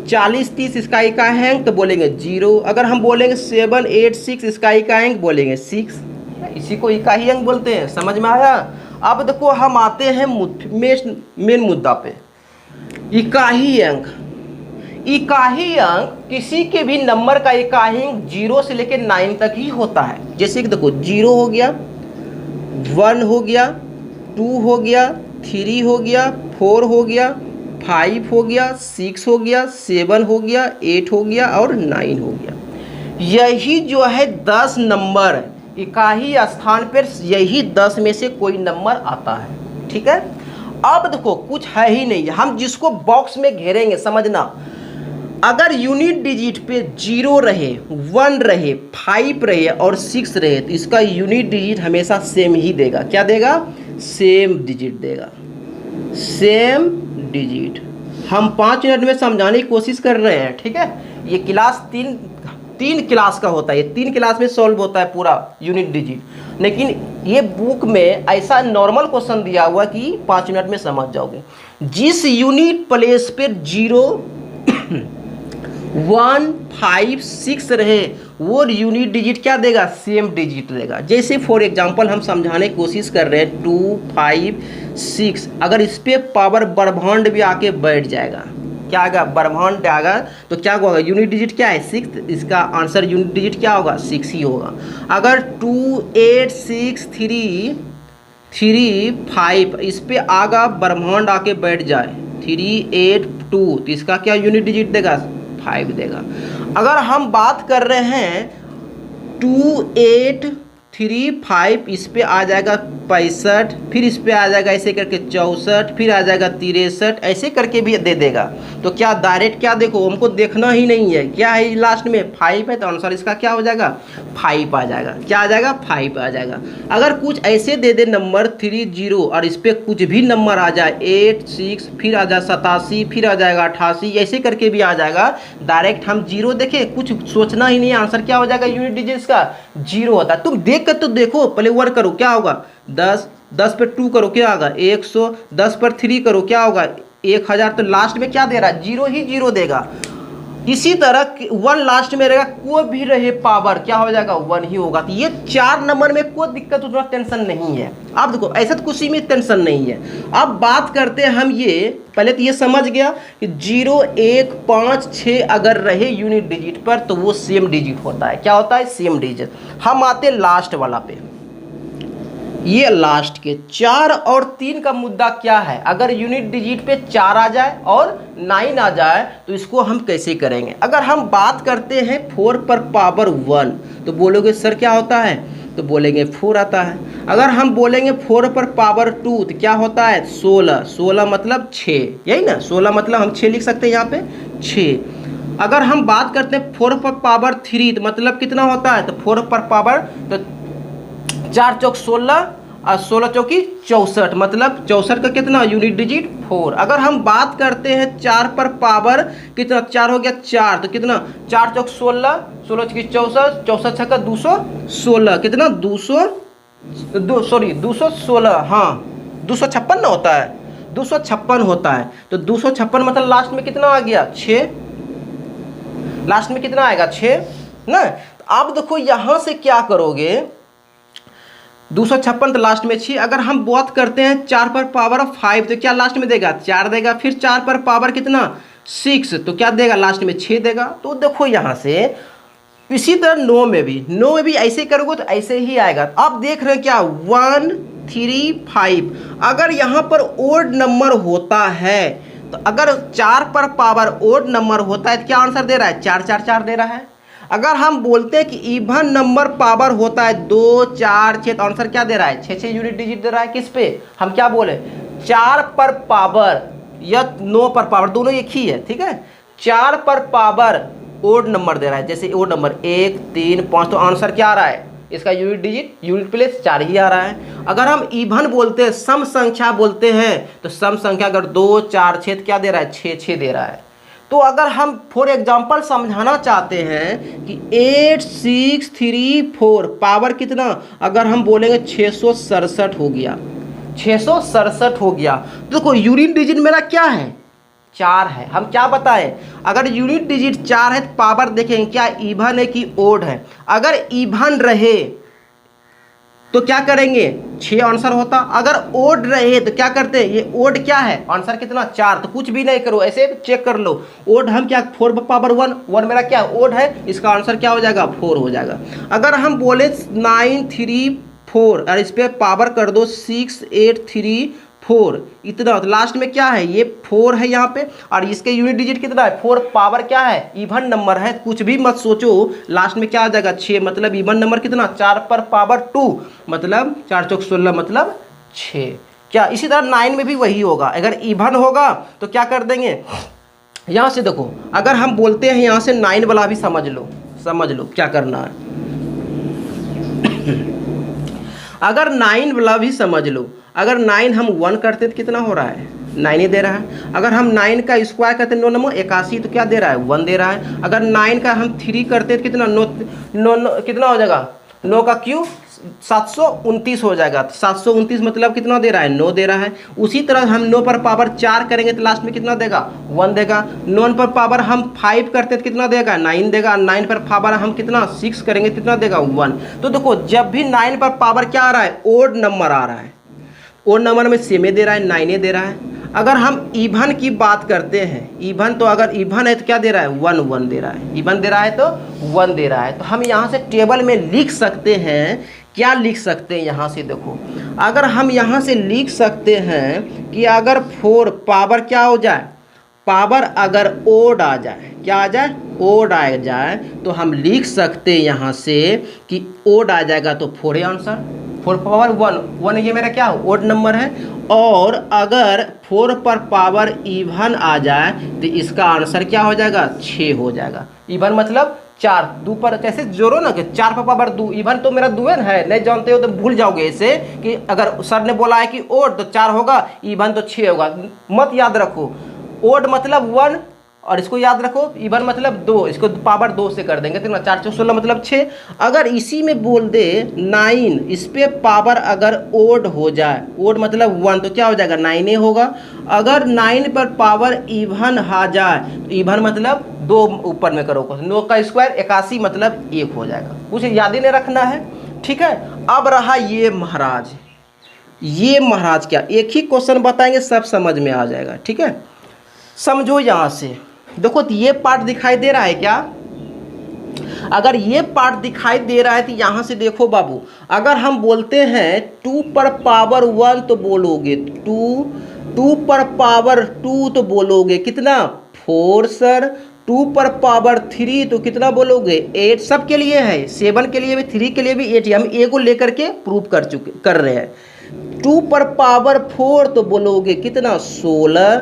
40 30 इसका इकाई अंक तो बोलेंगे 0। अगर हम बोलेंगे 7 8 6 इसका इकाई अंक बोलेंगे 6, इसी को इकाई अंक बोलते हैं। समझ में आया। अब देखो हम आते हैं मेन मुद्दा पे। इकाई अंक, इकाई अंक किसी के भी नंबर का इकाई अंक 0 से लेकर 9 तक ही होता है। जैसे कि देखो 0 हो गया, 1 हो गया, 2 हो गया, 3 हो गया, 4 हो गया, 5 हो गया, 6 हो गया, 7 हो गया, 8 हो गया और 9 हो गया। यही जो है 10 नंबर इकाई स्थान पर, यही 10 में से कोई नंबर आता है। ठीक है, अब देखो कुछ है ही नहीं, हम जिसको बॉक्स में घेरेंगे समझना। अगर यूनिट डिजिट पे 0 रहे, 1 रहे, 5 रहे और 6 रहे तो इसका यूनिट डिजिट हमेशा सेम ही देगा। क्या देगा, सेम डिजिट देगा, सेम डिजिट। हम 5 मिनट में समझाने की कोशिश कर रहे हैं। ठीक है, ये क्लास तीन क्लास का होता है, ये 3 क्लास में सॉल्व होता है पूरा यूनिट डिजिट, लेकिन ये बुक में ऐसा नॉर्मल क्वेश्चन दिया हुआ कि 5 मिनट में समझ जाओगे। जिस यूनिट प्लेस पर 0 1 5 6 रहे वो यूनिट डिजिट क्या देगा, सेम डिजिट देगा। जैसे फॉर एग्जांपल हम समझाने की कोशिश कर रहे हैं 2 5 6, अगर इस पे पावर ब्रह्मांड भी आके बैठ जाएगा, क्या आएगा ब्रह्मांड आएगा तो क्या होगा, यूनिट डिजिट क्या है 6, इसका आंसर यूनिट डिजिट क्या होगा 6 ही होगा। अगर 2 8 6 3 5 इस पे आगा ब्रह्मांड आके बैठ जाए 3 8 2 तो इसका क्या यूनिट डिजिट देगा 5 देगा। अगर हम बात कर रहे हैं 2 8 3 5 इस पे आ जाएगा 65, फिर इस पे आ जाएगा ऐसे करके 64, फिर आ जाएगा 63, ऐसे करके भी दे देगा। तो क्या डायरेक्ट क्या देखो हमको देखना ही नहीं है, क्या है लास्ट में 5 है तो आंसर इसका क्या हो जाएगा 5 आ जाएगा। क्या आ जाएगा 5 आ जाएगा। अगर कुछ ऐसे दे दे नंबर 3 0 और इस पर कुछ भी नंबर आ जाए 8 6 फिर आ जाए 87 फिर आ जाएगा 88 ऐसे करके भी आ जाएगा। डायरेक्ट हम 0 देखें, कुछ सोचना ही नहीं, आंसर क्या हो जाएगा यूनिट डिजिट का 0 होता है। तुम देख कर तो देखो, पहले वर्क करो क्या होगा 10 10 पे 2 करो क्या होगा 100, 10 पर 3 करो क्या होगा 1000। तो लास्ट में क्या दे रहा है, जीरो ही जीरो देगा। इसी तरह 1 लास्ट में रहेगा, कोई भी रहे पावर क्या हो जाएगा 1 ही होगा। तो ये 4 नंबर में कोई दिक्कत उतना टेंशन नहीं है। अब देखो ऐसा तो कुछ में टेंशन नहीं है। अब बात करते हैं हम ये, पहले तो ये समझ गया कि 0 1 5 6 अगर रहे यूनिट डिजिट पर तो वो सेम डिजिट होता है। क्या होता है, सेम डिजिट। हम आते लास्ट वाला पे, ये लास्ट के 4 और 3 का मुद्दा क्या है। अगर यूनिट डिजिट पे 4 आ जाए और 9 आ जाए तो इसको हम कैसे करेंगे। अगर हम बात करते हैं 4 पर पावर 1 तो बोलोगे सर क्या होता है, तो बोलेंगे 4 आता है। अगर हम बोलेंगे 4 पर पावर 2 तो क्या होता है 16, 16 मतलब 6, यही ना 16 मतलब हम 6 लिख सकते हैं यहाँ पे 6। अगर हम बात करते हैं 4 पर पावर 3 तो मतलब कितना होता है, तो 4 पर पावर तो 4 चौक 16 और 16 चौकी 64 मतलब 64 का कितना यूनिट डिजिट 4। अगर हम बात करते हैं 4 पर पावर कितना, 4 हो गया 4 तो कितना 4 चौक 16, 16 चौकी 64, 64 छक्का 216 कितना 216 हाँ 256 ना होता है, 256 होता है। तो 256 मतलब लास्ट में कितना आ गया 6, लास्ट में कितना आएगा 6 ना। अब देखो यहां से क्या करोगे 256 तो लास्ट में 6। अगर हम बात करते हैं 4 पर पावर 5 तो क्या लास्ट में देगा 4 देगा। फिर 4 पर पावर कितना 6 तो क्या देगा लास्ट में 6 देगा। तो देखो यहाँ से इसी तरह 9 में भी ऐसे करोगे तो ऐसे ही आएगा। अब देख रहे हैं क्या 1 3 5 अगर यहाँ पर ओड नंबर होता है तो अगर 4 पर पावर ओड नंबर होता है तो क्या आंसर दे रहा है 4 4 4 दे रहा है। अगर हम बोलते हैं कि इवन नंबर पावर होता है 2 4 6 तो आंसर क्या दे रहा है 6 6 यूनिट डिजिट दे रहा है। किस पे हम क्या बोले 4 पर पावर या 9 पर पावर दोनों एक ही है, ठीक है। 4 पर पावर ओड नंबर दे रहा है, जैसे ओड नंबर 1 3 5 तो आंसर क्या आ रहा है इसका यूनिट डिजिट यूनिट प्लेस 4 ही आ रहा है। अगर हम इवन बोलते हैं सम संख्या बोलते हैं तो सम संख्या अगर 2 4 6 क्या दे रहा है 6 6 दे रहा है। तो अगर हम फॉर एग्जांपल समझाना चाहते हैं कि 8 6 3 4 पावर कितना, अगर हम बोलेंगे 667 हो गया 667 हो गया। तो देखो यूनिट डिजिट मेरा क्या है 4 है। हम क्या बताएं अगर यूनिट डिजिट 4 है तो पावर देखेंगे क्या इवन है कि ओड है। अगर इवन रहे तो क्या करेंगे 6 आंसर होता। अगर ओड रहे तो क्या करते हैं ये ओड क्या है आंसर कितना 4 तो कुछ भी नहीं करो ऐसे चेक कर लो। ओड हम क्या 4 पावर 1 1 मेरा क्या ओड है इसका आंसर क्या हो जाएगा 4 हो जाएगा। अगर हम बोले 9 3 4 और इस पर पावर कर दो 6 8 3 4 इतना तो लास्ट में क्या है ये 4 है यहाँ पे और इसके यूनिट डिजिट कितना है 4 पावर क्या है इवन नंबर है। कुछ भी मत सोचो लास्ट में क्या आ जाएगा 6 मतलब इवन नंबर कितना 4 पर पावर 2 मतलब 4 चौक 16 मतलब 6 क्या। इसी तरह 9 में भी वही होगा। अगर इवन होगा तो क्या कर देंगे यहाँ से देखो अगर हम बोलते हैं यहाँ से 9 वाला भी समझ लो क्या करना है। अगर 9 वाला भी समझ लो अगर 9 हम 1 करते तो कितना हो रहा है 9 ही दे रहा है। अगर हम 9 का स्क्वायर करते 9 9 81 तो क्या दे रहा है 1 दे रहा है। अगर 9 का हम 3 करते तो कितना 9 कितना हो जाएगा 9 का क्यूब 729 हो जाएगा। 729 मतलब कितना दे रहा है 9 दे रहा है। उसी तरह हम 9 पर पावर 4 करेंगे तो लास्ट में कितना देगा 1 देगा। 9 पर पावर हम 5 करते तो कितना देगा 9 देगा। 9 पर पावर हम कितना 6 करेंगे कितना देगा 1। तो देखो जब भी 9 पर पावर क्या आ रहा है ओड नंबर आ रहा है, ओड नंबर में सेम दे रहा है 9 दे रहा है। अगर हम इवन की बात करते हैं इवन तो अगर इवन है तो क्या दे रहा है 1 1 दे रहा है। इवन दे रहा है तो 1 दे रहा है। तो हम यहाँ से टेबल में लिख सकते हैं क्या लिख सकते हैं यहाँ से देखो अगर हम यहाँ से लिख सकते हैं कि अगर 4 पावर क्या हो जाए पावर अगर ओड आ जाए क्या आ जाए ओड आ जाए तो हम लिख सकते हैं यहाँ से कि ओड आ जाएगा तो 4 आंसर 4 पावर 1 ये मेरा क्या ओड नंबर है। और अगर 4 पर पावर इवन आ जाए तो इसका आंसर क्या हो जाएगा 6 हो जाएगा। इवन मतलब 4 2 पर कैसे जोड़ो ना कि 4 पर पावर 2 इवन तो मेरा 2 है नहीं जानते हो तो भूल जाओगे इसे कि अगर सर ने बोला है कि ओड तो 4 होगा इवन तो 6 होगा। मत याद रखो ओड मतलब 1 और इसको याद रखो, इवन मतलब 2, इसको पावर 2 से कर देंगे तो 4 चौक 16 मतलब 6। अगर इसी में बोल दे 9, इस पे पावर अगर ओड हो जाए, ओड मतलब 1, तो क्या हो जाएगा 9 होगा। अगर 9 पर पावर इवन आ जाए तो इवन मतलब 2 ऊपर में करो, 9 का स्क्वायर 81 मतलब 1 हो जाएगा। कुछ याद ही नहीं रखना है, ठीक है। अब रहा ये महाराज, ये महाराज क्या, एक ही क्वेश्चन बताएंगे सब समझ में आ जाएगा, ठीक है। समझो यहाँ से देखो, तो ये पार्ट दिखाई दे रहा है क्या, अगर ये पार्ट दिखाई दे रहा है तो यहाँ से देखो बाबू, अगर हम बोलते हैं 2 पर पावर 1 तो बोलोगे 2, 2 पर पावर 2 तो बोलोगे कितना 4 सर, 2 पर पावर 3 तो कितना बोलोगे 8, सब के लिए है, 7 के लिए भी 3 के लिए भी 8, हम ए को लेकर के प्रूव कर रहे हैं। 2 पर पावर 4 तो बोलोगे कितना 16,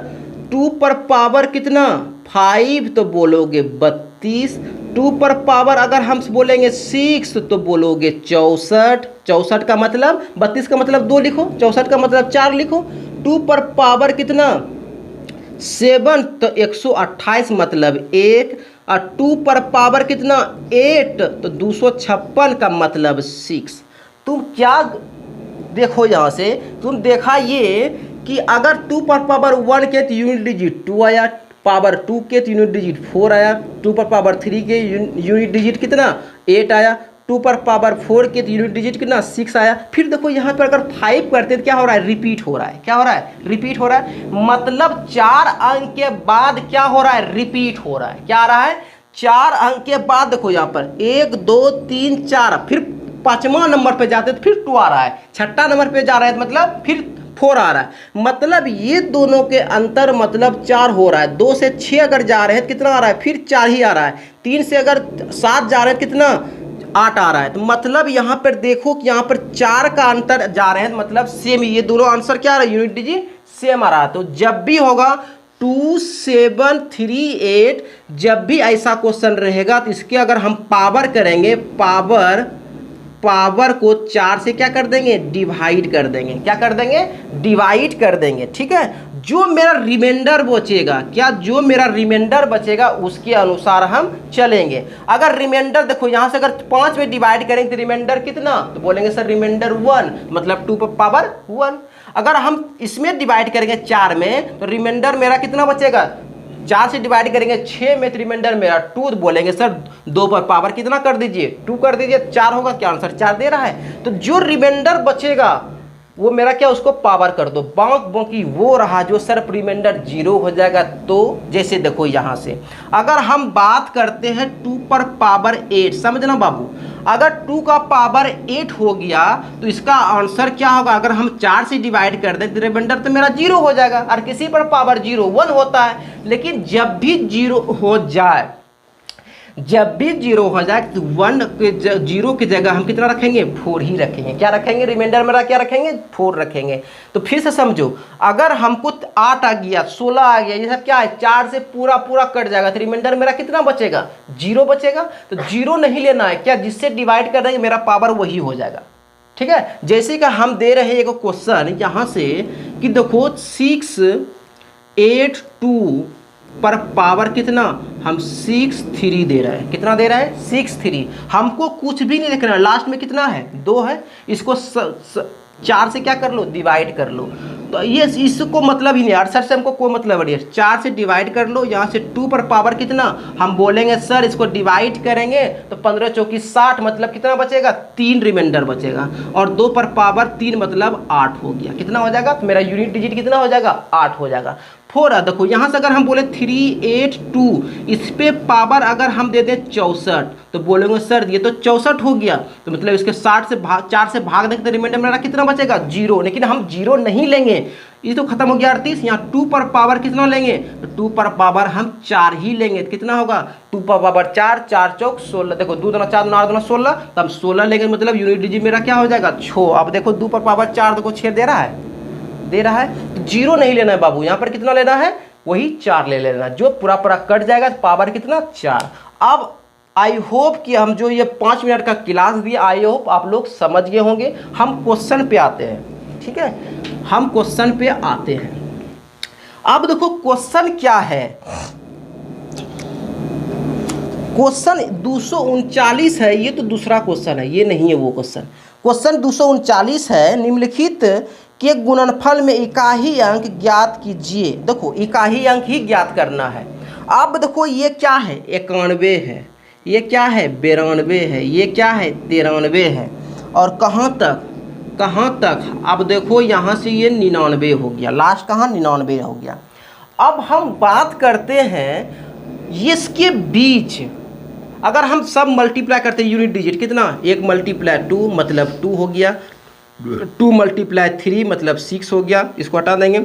2 पर पावर कितना 5 तो बोलोगे 32, 2 पर पावर अगर हम बोलेंगे 6 तो बोलोगे 64, 64 का मतलब 32 का मतलब 2 लिखो, 64 का मतलब 4 लिखो। 2 पर पावर कितना 7 तो 128 मतलब 1, और 2 पर पावर कितना 8 तो 256 का मतलब 6। तुम क्या देखो यहाँ से, तुम देखा ये कि अगर 2 पर पावर 1 के तो यूनिट डिजिट 2 आया, पावर 2 के तो यूनिट डिजिट 4 आया, 2 पर पावर 3 के यूनिट डिजिट कितना 8 आया, 2 पर पावर 4 के तो यूनिट डिजिट कितना 6 आया। फिर देखो यहाँ पर अगर 5 करते तो क्या हो रहा है, रिपीट हो रहा है, क्या हो रहा है, रिपीट हो रहा है, मतलब 4 अंक के बाद क्या हो रहा है, रिपीट हो रहा है। क्या आ रहा है, 4 अंक के बाद देखो यहाँ पर 1 2 3 4, फिर 5वां नंबर पे जाते तो फिर 2 आ रहा है, 6ठा नंबर पे जा रहा है मतलब फिर 4 आ रहा है, मतलब ये दोनों के अंतर मतलब 4 हो रहा है। 2 से 6 अगर जा रहे हैं तो कितना आ रहा है, फिर 4 ही आ रहा है। 3 से अगर 7 जा रहे हैं कितना 8 आ रहा है, तो मतलब यहाँ पर देखो कि यहाँ पर 4 का अंतर जा रहे हैं, मतलब सेम, ये दोनों आंसर क्या आ रहा है, यूनिट डिजिट सेम आ रहा है। तो जब भी होगा 2 7 3 8, जब भी ऐसा क्वेश्चन रहेगा तो इसके अगर हम पावर करेंगे, पावर को 4 से क्या कर देंगे, डिवाइड कर देंगे, क्या कर देंगे, डिवाइड कर देंगे, ठीक है। जो मेरा रिमाइंडर बचेगा, क्या जो मेरा रिमाइंडर बचेगा उसके अनुसार हम चलेंगे। अगर रिमाइंडर देखो यहाँ से अगर 5 में डिवाइड करेंगे तो रिमाइंडर कितना, तो बोलेंगे सर रिमाइंडर 1, मतलब 2 पर पावर 1। अगर हम इसमें डिवाइड करेंगे 4 में तो रिमाइंडर मेरा कितना बचेगा, 4 से डिवाइड करेंगे 6 में तो रिमाइंडर मेरा 2, बोलेंगे सर 2 पर पावर कितना कर दीजिए 2 कर दीजिए, 4 होगा, क्या आंसर 4 दे रहा है। तो जो रिमाइंडर बचेगा वो मेरा क्या, उसको पावर कर दो, बाकी वो रहा जो सर रिमाइंडर 0 हो जाएगा। तो जैसे देखो यहाँ से अगर हम बात करते हैं 2 पर पावर 8, समझना बाबू, अगर 2 का पावर 8 हो गया तो इसका आंसर क्या होगा, अगर हम 4 से डिवाइड कर दें तो रिमाइंडर तो मेरा 0 हो जाएगा, और किसी पर पावर 0 1 होता है। लेकिन जब भी 0 हो जाए, जब भी 0 हो जाए तो 1 के 0 की जगह हम कितना रखेंगे, 4 ही रखेंगे। क्या रखेंगे, रिमाइंडर मेरा क्या रखेंगे, 4 रखेंगे। तो फिर से समझो, अगर हमको 8 आ गया, 16 आ गया, ये सब क्या है, 4 से पूरा कट जाएगा, तो रिमाइंडर मेरा कितना बचेगा, 0 बचेगा। तो 0 नहीं लेना है, क्या जिससे डिवाइड कर देंगे मेरा पावर वही हो जाएगा, ठीक है। जैसे कि हम दे रहे हैं एक क्वेश्चन यहाँ से कि देखो 6 8 2 पर पावर कितना, हम 6 3 दे रहे हैं, कितना दे रहे हैं 6 3, हमको कुछ भी नहीं देखना, लास्ट में कितना है 2 है, इसको 4 से क्या कर लो, डिवाइड कर लो। तो ये इसको मतलब ही नहीं, 68 से हमको कोई मतलब नहीं है, 4 से डिवाइड कर लो। यहाँ से 2 पर पावर कितना, हम बोलेंगे सर इसको डिवाइड करेंगे तो 15 चौकी 60, मतलब कितना बचेगा, 3 रिमाइंडर बचेगा, और 2 पर पावर 3 मतलब 8 हो गया, कितना हो जाएगा, तो मेरा यूनिट डिजिट कितना हो जाएगा, 8 हो जाएगा। 4 देखो यहाँ से अगर हम बोले 3 8 2, इस पे पावर अगर हम दे दें 64 तो बोलेंगे सर ये तो 64 हो गया, तो मतलब इसके 4 से भाग देंगे तो रिमाइंडर मेरा कितना बचेगा, 0। लेकिन हम 0 नहीं लेंगे, ये तो खत्म हो गया 38। यहाँ 2 पर पावर कितना लेंगे, तो 2 पर पावर हम 4 ही लेंगे, तो कितना होगा 2 पर पावर 4, 4 चौक 16, देखो 2 दूना 4 9 दूना 16, तो हम 16 लेंगे, मतलब यूनिट डिजिट मेरा क्या हो जाएगा 6। अब देखो 2 पर पावर 4 देखो 6 दे रहा है, तो 0 नहीं लेना है बाबू, यहाँ पर कितना लेना है, वही 4 ले लेना, जो पूरा कट जाएगा, तो पावर कितना 4। अब आई होप कि हम जो ये 5 मिनट का क्लास दिया, आई होप आप लोग समझ गए होंगे। हम क्वेश्चन पे आते हैं, ठीक है, हम क्वेश्चन पे आते हैं। अब देखो क्वेश्चन क्या है, क्वेश्चन 239 है, ये तो दूसरा क्वेश्चन है, ये नहीं है वो क्वेश्चन। क्वेश्चन 239 है, निम्नलिखित के गुणनफल में इकाई अंक ज्ञात कीजिए। देखो इकाई अंक ही ज्ञात करना है। अब देखो ये क्या है, 91 है, ये क्या है 92 है, ये क्या है 93 है, और कहाँ तक अब देखो यहाँ से ये 99 हो गया, लास्ट कहाँ 99 हो गया। अब हम बात करते हैं इसके बीच, अगर हम सब मल्टीप्लाई करते हैं यूनिट डिजिट कितना, 1 × 2 मतलब 2 हो गया, 2 × 3 मतलब 6 हो गया, इसको हटा देंगे,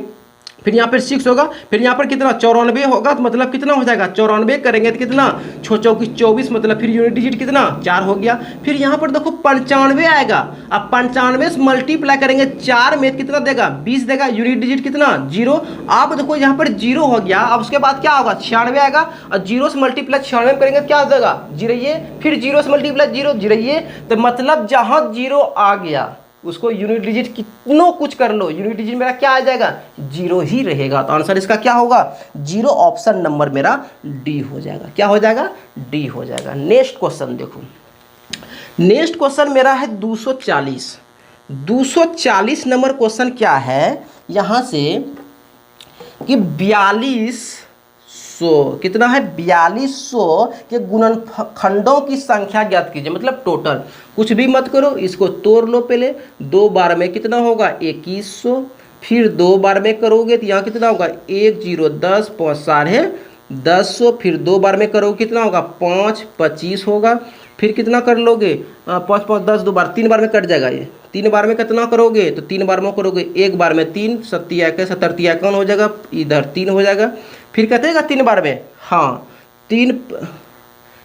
फिर यहाँ पर 6 होगा, फिर यहाँ पर कितना 94 होगा, तो मतलब कितना हो जाएगा 94 करेंगे तो कितना 6 चौकी 24 मतलब फिर यूनिट डिजिट कितना 4 हो गया। फिर यहाँ पर देखो 95 आएगा, अब 95 से मल्टीप्लाई करेंगे 4 में कितना देगा 20 देगा, यूनिट डिजिट कितना 0। अब देखो यहाँ पर 0 हो गया, अब उसके बाद क्या होगा 96 आएगा, और 0 से मल्टीप्लाई 96 करेंगे क्या हो जाएगा 0, फिर 0 से मल्टीप्लाई 0 0, तो मतलब जहाँ 0 आ गया उसको यूनिट डिजिट कितनों कुछ कर लो, यूनिट डिजिट मेरा क्या आ जाएगा 0 ही रहेगा। तो आंसर इसका क्या होगा 0, ऑप्शन नंबर मेरा डी हो जाएगा। क्या हो जाएगा डी हो जाएगा। नेक्स्ट क्वेश्चन देखो, नेक्स्ट क्वेश्चन मेरा है 240 नंबर क्वेश्चन क्या है यहाँ से कि 4200 कितना है 4200 के गुणनखंडों की संख्या ज्ञात कीजिए। मतलब टोटल कुछ भी मत करो, इसको तोड़ लो पहले, 2 बार में कितना होगा 2100, फिर 2 बार में करोगे तो यहाँ कितना होगा 1 0 10 5 1000, फिर 2 बार में करोगे कितना होगा 5 25 होगा, फिर कितना कर लोगे 5 5 10 2 बार 3 बार में कट जाएगा, ये 3 बार में कितना करोगे तो 3 बार में करोगे, 1 बार में 3 7 70 51 हो जाएगा, इधर 3 हो जाएगा, फिर कहते हैं 3 बार में, हाँ 3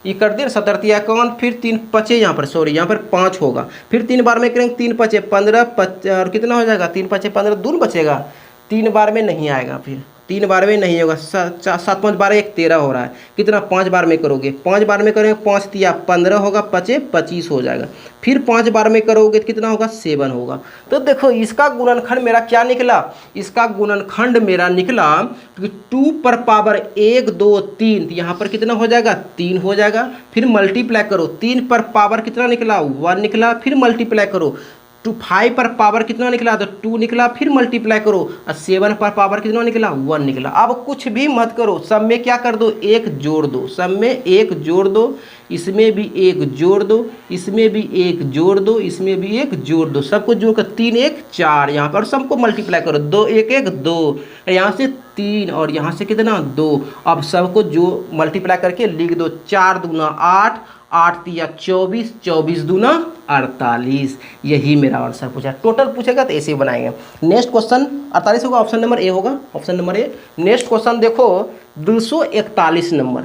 ये कर दिया 70 51, फिर 3 5 यहाँ पर सॉरी यहाँ पर 5 होगा, फिर 3 बार में करेंगे 3 5 15 और कितना हो जाएगा 3 5 15 दूर बचेगा, 3 बार में नहीं आएगा, फिर 3 बार में नहीं होगा, 7 5 12 1 13 हो रहा है, कितना 5 बार में करोगे, 5 बार में करेंगे 5 3 15 होगा, 5 25 हो जाएगा, फिर 5 बार में करोगे तो कितना होगा 7 होगा। तो देखो इसका गुणनखंड मेरा क्या निकला, इसका गुणनखंड मेरा निकला कि 2 पर पावर 1 2 3, तो यहाँ पर कितना हो जाएगा 3 हो जाएगा, फिर मल्टीप्लाई करो, 3 पर पावर कितना निकला 1 निकला, फिर मल्टीप्लाई करो 5 पर पावर कितना निकला तो 2 निकला, फिर मल्टीप्लाई करो, और 7 पर पावर कितना निकला 1 निकला। अब कुछ भी मत करो, सब में क्या कर दो 1 जोड़ दो, सब में 1 जोड़ दो, इसमें भी 1 जोड़ दो, इसमें भी 1 जोड़ दो, इसमें भी 1 जोड़ दो, सबको जोड़ कर 3 1 4 यहाँ पर सबको मल्टीप्लाई करो, 2 1 1 2, यहाँ से 3 और यहाँ से कितना 2, अब सबको जो मल्टीप्लाई करके लिख दो, 4 दूना 8 8 3 24 24 दूना 48, यही मेरा आंसर पूछा। टोटल पूछेगा तो ऐसे ही बनाएंगे। नेक्स्ट क्वेश्चन 48 होगा, ऑप्शन नंबर ए होगा, option number A. Next question देखो 241 नंबर,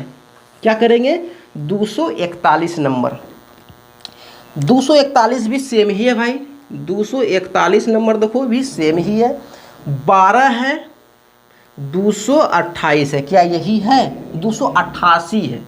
क्या करेंगे 241 नंबर, 241 भी सेम ही है भाई, 241 नंबर देखो भी सेम ही है, 12 है 228 है, क्या यही है 288 है,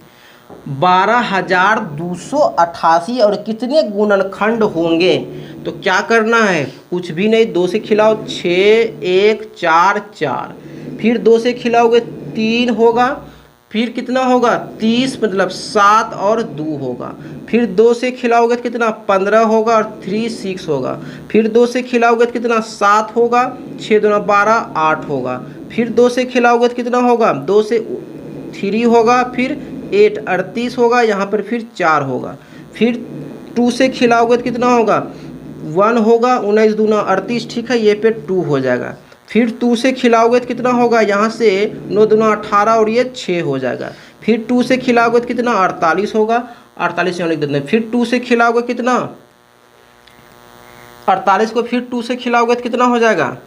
12,288 और कितने गुणनखंड होंगे, तो क्या करना है कुछ भी नहीं, 2 से खिलाओ 6 1 4 4, फिर 2 से खिलाओगे 3 होगा, फिर कितना होगा 30 मतलब 7 और 2 होगा, फिर 2 से खिलाओगे तो कितना 15 होगा और 3 6 होगा, फिर 2 से खिलाओगे तो कितना 7 होगा, 6 2 12 8 होगा, फिर 2 से खिलाओगे तो कितना होगा 2 से 3 होगा, फिर 8 38 होगा, यहाँ पर फिर 4 होगा, फिर 2 से खिलाओगे तो कितना होगा 1 होगा, 19 दूना 38, ठीक है, ये पे 2 हो जाएगा, फिर 2 से खिलाओगे तो कितना होगा यहाँ से 9 दूना 18 और ये 6 हो जाएगा, फिर 2 से खिलाओगे तो कितना 48 होगा, 48 यहाँ लिख देते हैं, फिर 2 से खिलाओगे कितना 48 को फिर 2 से खिलाओगे तो कितना हो जाएगा,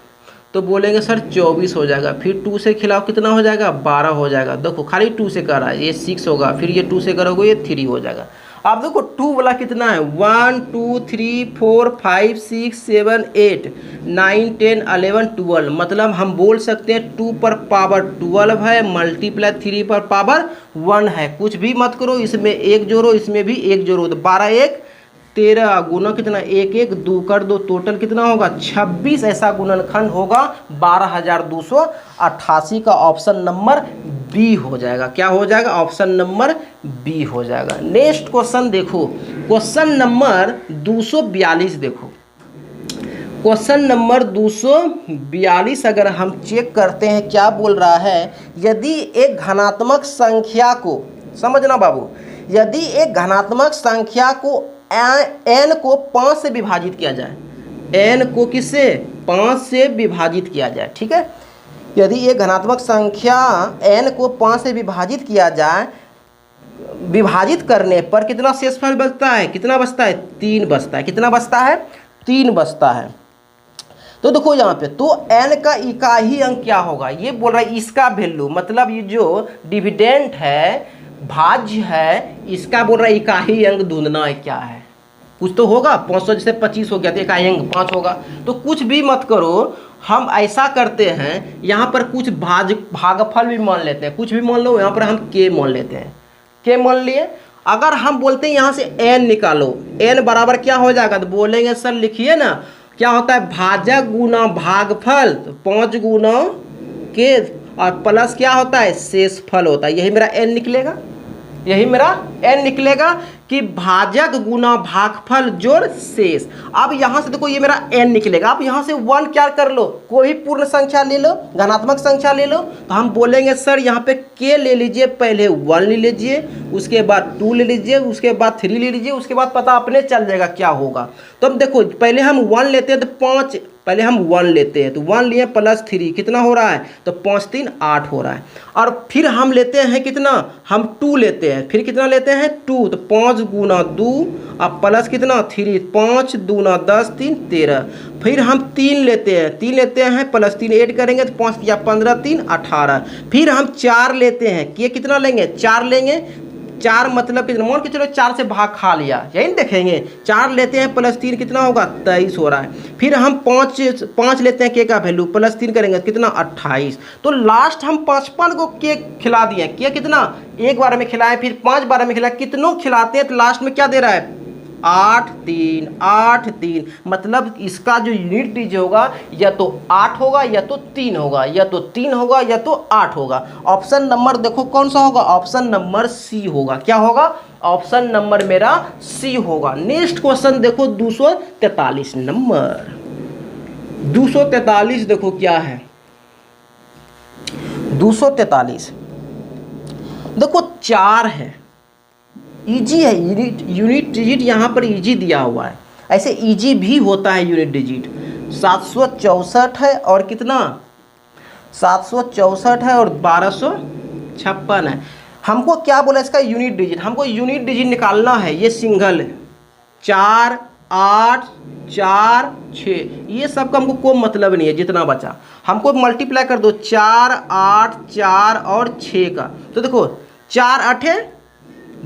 तो बोलेंगे सर 24 हो जाएगा, फिर 2 से खिलाओ कितना हो जाएगा 12 हो जाएगा, देखो खाली 2 से कर रहा है, ये 6 होगा, फिर ये 2 से करोगे ये 3 हो जाएगा। अब देखो 2 वाला कितना है 1 2 3 4 5 6 7 8 9 10 11 12, मतलब हम बोल सकते हैं 2 पर पावर 12 है मल्टीप्लाई 3 पर पावर 1 है, कुछ भी मत करो, इसमें 1 जोड़ो, इसमें भी 1 जोड़ो, तो 12 1 13 गुना कितना 1 1 2 कर दो, टोटल कितना होगा 26 ऐसा गुणनखंड होगा 12,288 का ऑप्शन नंबर बी हो जाएगा। क्या हो जाएगा? ऑप्शन नंबर बी हो जाएगा। नेक्स्ट क्वेश्चन देखो, क्वेश्चन नंबर 242 देखो, क्वेश्चन नंबर 242 अगर हम चेक करते हैं क्या बोल रहा है, यदि एक धनात्मक संख्या को, समझना बाबू, यदि एक धनात्मक संख्या को n को 5 से विभाजित किया जाए, n को किससे 5 से विभाजित किया जाए, ठीक है, यदि एक धनात्मक संख्या n को 5 से विभाजित किया जाए, विभाजित करने पर कितना शेषफल बचता है? कितना बचता है? 3 बचता है। कितना बचता है? 3 बचता है। तो देखो यहाँ पे तो n का इकाई अंक क्या होगा, ये बोल रहा है इसका वैल्यू, मतलब ये जो डिविडेंड है, भाज्य है, इसका बोल रहा है इकाई अंक ढूंढना है क्या है, कुछ तो होगा। 500 जैसे 25 हो गया तो इकाई अंक 5 होगा। तो कुछ भी मत करो, हम ऐसा करते हैं, यहाँ पर कुछ भागफल भी मान लेते हैं, कुछ भी मान लो, यहाँ पर हम k मान लेते हैं, k मान लिए। अगर हम बोलते हैं यहाँ से n निकालो, n बराबर क्या हो जाएगा, तो बोलेंगे सर लिखिए ना, क्या होता है भाजक गुना भागफल, तो 5 गुना k और प्लस क्या होता है शेषफल होता है। यही मेरा n निकलेगा, यही मेरा n निकलेगा कि भाजक गुना भागफल जोड़ शेष। अब यहाँ से देखो ये मेरा n निकलेगा। अब यहाँ से 1 क्या कर लो, कोई पूर्ण संख्या ले लो, धनात्मक संख्या ले लो, तो हम बोलेंगे सर यहाँ पे k ले लीजिए, पहले 1 ले लीजिए, उसके बाद 2 ले लीजिए, उसके बाद 3 ले लीजिए, उसके बाद पता अपने चल जाएगा क्या होगा। तो अब देखो पहले हम 1 लेते हैं तो 5, पहले हम 1 लेते हैं तो 1 लिए प्लस 3 कितना हो रहा है, तो 5 3 8 हो रहा है। और फिर हम लेते हैं कितना, हम 2 लेते हैं, फिर कितना लेते हैं 2, तो 5 गुना 2 अब प्लस कितना 3, 5 दूना 10 3 13। फिर हम 3 लेते हैं, 3 लेते हैं प्लस 3 ऐड करेंगे तो 5 या 15 3 18। फिर हम 4 लेते हैं, ये कितना लेंगे 4 लेंगे, 4 मतलब कितना, मान के चलो 4 से भाग खा लिया, यही देखेंगे। 4 लेते हैं प्लस 3 कितना होगा 23 हो रहा है। फिर हम 5 लेते हैं के का वैल्यू, प्लस 3 करेंगे कितना 28। तो लास्ट हम 55 को के खिला दिए, के कितना एक बार में खिलाए, फिर 5 बार में खिलाए, कितनों खिलाते हैं तो लास्ट में क्या दे रहा है 8 3 8 3। मतलब इसका जो यूनिट डिजिट होगा या तो 8 होगा या तो 3 होगा, या तो 3 होगा या तो 8 होगा। ऑप्शन नंबर देखो कौन सा होगा, ऑप्शन नंबर सी होगा। क्या होगा, ऑप्शन नंबर मेरा सी होगा। नेक्स्ट क्वेश्चन देखो 243 नंबर, 243 देखो क्या है, 243 देखो 4 है, ईजी है, यूनिट डिजिट यहाँ पर ईजी दिया हुआ है, ऐसे ईजी भी होता है यूनिट डिजिट। 764 है और कितना 764 है और 1256 है। हमको क्या बोला इसका यूनिट डिजिट, हमको यूनिट डिजिट निकालना है। ये सिंगल है 4 8 4 6, ये सब का हमको कोई मतलब नहीं है। जितना बचा हमको मल्टीप्लाई कर दो 4 8 4 और 6 का, तो देखो 4 8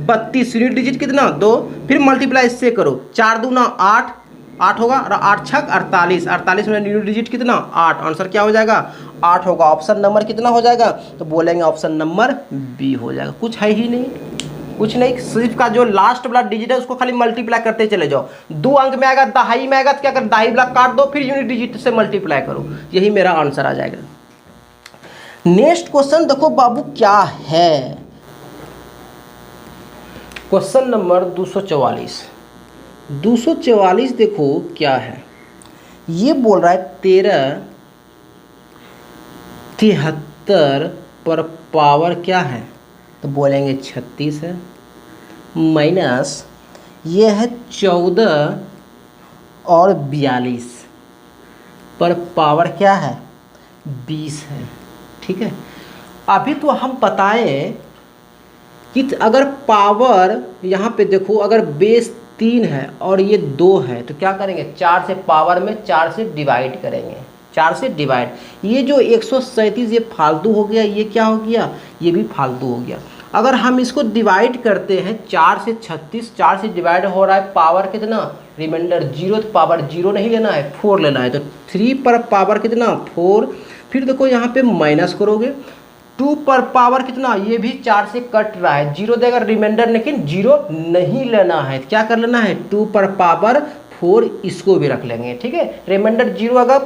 32, यूनिट डिजिट कितना 2, फिर मल्टीप्लाई इससे करो 4 दूना 8 8 होगा और 8 छक 48, 48 में यूनिट डिजिट कितना 8, आंसर क्या हो जाएगा 8 होगा। ऑप्शन नंबर कितना हो जाएगा, तो बोलेंगे ऑप्शन नंबर बी हो जाएगा। कुछ है ही नहीं, कुछ नहीं, सिर्फ का जो लास्ट वाला डिजिट है उसको खाली मल्टीप्लाई करते चले जाओ। 2 अंक में आएगा, दहाई में आएगा तो क्या कर दहाई वाला काट दो, फिर यूनिट डिजिट से मल्टीप्लाई करो, यही मेरा आंसर आ जाएगा। नेक्स्ट क्वेश्चन देखो बाबू क्या है, क्वेश्चन नंबर 244। 244 देखो क्या है, ये बोल रहा है 13 73 पर पावर क्या है, तो बोलेंगे 36 है, माइनस ये है 14 और 42 पर पावर क्या है 20 है। ठीक है, अभी तो हम बताएं कि अगर पावर यहाँ पे देखो, अगर बेस 3 है और ये 2 है तो क्या करेंगे 4 से पावर में 4 से डिवाइड करेंगे, 4 से डिवाइड। ये जो 137 ये फालतू हो गया, ये क्या हो गया ये भी फालतू हो गया। अगर हम इसको डिवाइड करते हैं 4 से 36, 4 से डिवाइड हो रहा है, पावर कितना रिमाइंडर 0, तो पावर 0 नहीं लेना है 4 लेना है, तो 3 पर पावर कितना 4। फिर देखो यहाँ पे माइनस करोगे 2 पर पावर कितना, ये भी 4 से कट रहा है, 0 देगा रिमाइंडर, लेकिन 0 नहीं लेना है, क्या कर लेना है 2 पर पावर 4 इसको भी रख लेंगे, ठीक है। रिमाइंडर 0 आएगा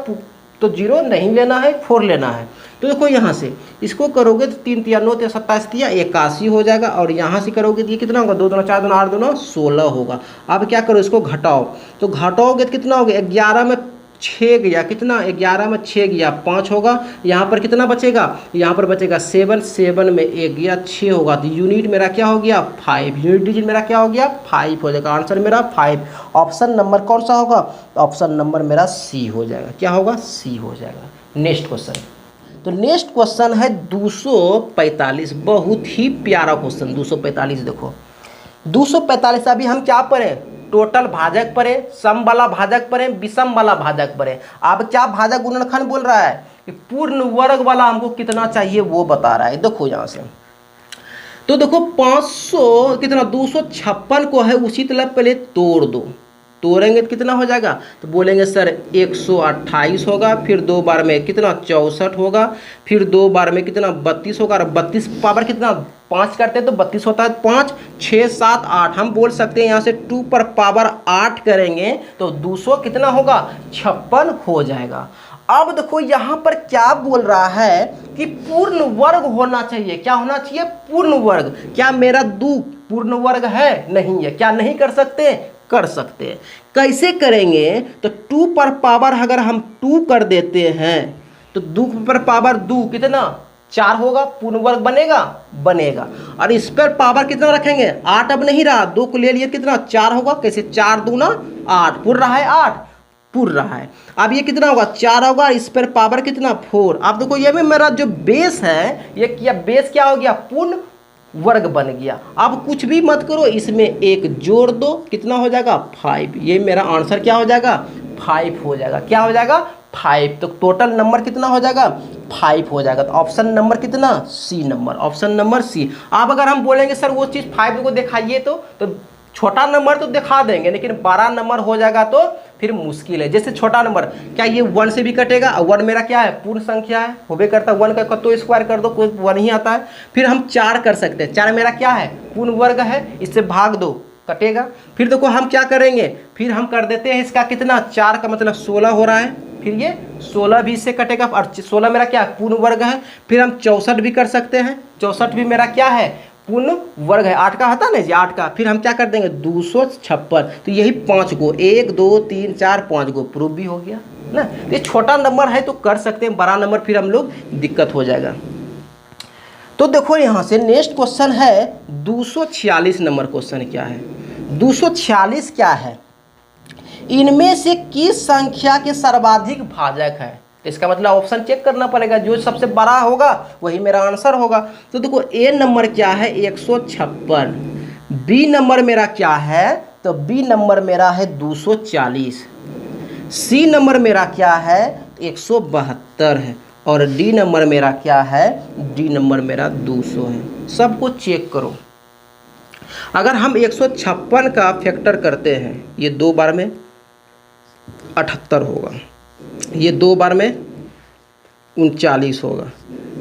तो 0 नहीं लेना है, 4 लेना है। तो देखो यहाँ से इसको करोगे तो 3 तिया 9 तिया 27 तिया 81 हो जाएगा, और यहाँ से करोगे तो ये कितना होगा 2 दूना 4 दूना 8 दूना 16 होगा। अब क्या करो इसको घटाओ, तो घटाओगे तो कितना होगा 11 में 6 गया, कितना 11 में 6 गया 5 होगा, यहाँ पर कितना बचेगा, यहाँ पर बचेगा 7, 7 में 1 गया 6 होगा, तो यूनिट मेरा क्या हो गया 5, यूनिट डिजिट मेरा क्या हो गया 5 हो जाएगा, आंसर मेरा 5। ऑप्शन नंबर कौन सा होगा, ऑप्शन नंबर मेरा सी हो जाएगा, क्या होगा सी हो जाएगा। नेक्स्ट क्वेश्चन, तो नेक्स्ट क्वेश्चन है 245, बहुत ही प्यारा क्वेश्चन 245। देखो 245 अभी हम क्या पढ़े, टोटल भाजक पढ़े, सम वाला भाजक पढ़े, विषम वाला भाजक पढ़े। अब क्या भाजक गुणनखंड बोल रहा है कि पूर्ण वर्ग वाला हमको कितना चाहिए वो बता रहा है। देखो यहाँ से तो देखो 500 कितना 256 को है उसी तरह पहले तोड़ दो, तोड़ेंगे तो कितना हो जाएगा, तो बोलेंगे सर 128 होगा, फिर 2 बार में कितना 64 होगा, फिर 2 बार में कितना 32 होगा, और 32 पावर कितना 5 करते हैं तो 32 होता है, 5 6 7 8 हम बोल सकते हैं यहाँ से 2 पर पावर 8 करेंगे तो 200 कितना होगा 56 हो जाएगा। अब देखो यहाँ पर क्या बोल रहा है कि पूर्ण वर्ग होना चाहिए, क्या होना चाहिए पूर्ण वर्ग। क्या मेरा 2 पूर्ण वर्ग है, नहीं है, क्या नहीं कर सकते, कर सकते हैं। कैसे करेंगे, तो 2 पर पावर अगर हम 2 कर देते हैं तो 2 पर पावर 2 कितना 4 होगा, पूर्ण वर्ग बनेगा, बनेगा। और इस पर पावर कितना रखेंगे 8, अब नहीं रहा 2 को ले लिए कितना 4 होगा, कैसे 4 दूना 8, पूर्ण रहा है 8 पूर्ण रहा है। अब ये कितना होगा 4 होगा, इस पर पावर कितना 4। अब देखो ये भी मेरा जो बेस है ये क्या बेस क्या हो गया पूर्ण वर्ग बन गया। अब कुछ भी मत करो, इसमें 1 जोड़ दो कितना हो जाएगा 5, ये मेरा आंसर क्या हो जाएगा 5 हो जाएगा, क्या हो जाएगा 5। तो टोटल नंबर कितना हो जाएगा 5 हो जाएगा। तो ऑप्शन नंबर कितना C number, option number C. अब अगर हम बोलेंगे सर वो चीज़ 5 को दिखाइए तो छोटा नंबर तो दिखा देंगे, लेकिन बड़ा नंबर हो जाएगा तो फिर मुश्किल है। जैसे छोटा नंबर क्या ये 1 से भी कटेगा, 1 मेरा क्या है पूर्ण संख्या है, होबे करता है 1 का तो स्क्वायर कर दो कोई 1 ही आता है। फिर हम 4 कर सकते हैं, 4 मेरा क्या है पूर्ण वर्ग है, इससे भाग दो कटेगा। फिर देखो हम क्या करेंगे, फिर हम कर देते हैं इसका कितना 4 का मतलब 16 हो रहा है, फिर ये 16 भी इससे कटेगा, और 16 मेरा क्या पूर्ण वर्ग है। फिर हम 64 भी कर सकते हैं, 64 भी मेरा क्या है पूर्ण वर्ग है, 8 का होता ना जी 8 का। फिर हम क्या कर देंगे 256, तो यही 5 को 1 2 3 4 5 को प्रूफ भी हो गया ना। तो ये छोटा नंबर है तो कर सकते हैं, बड़ा नंबर फिर हम लोग दिक्कत हो जाएगा। तो देखो यहाँ से नेक्स्ट क्वेश्चन है 246 नंबर क्वेश्चन क्या है, 246 क्या है, इनमें से किस संख्या के सर्वाधिक भाजक है। तो इसका मतलब ऑप्शन चेक करना पड़ेगा, जो सबसे बड़ा होगा वही मेरा आंसर होगा। तो देखो ए नंबर क्या है 156, बी नंबर मेरा क्या है, तो बी नंबर मेरा है 240, सी नंबर मेरा क्या है 172 है, और डी नंबर मेरा क्या है, डी नंबर मेरा 200 है। सबको चेक करो। अगर हम 156 का फैक्टर करते हैं, ये 2 बार में 78 होगा, ये 2 बार में 39 होगा,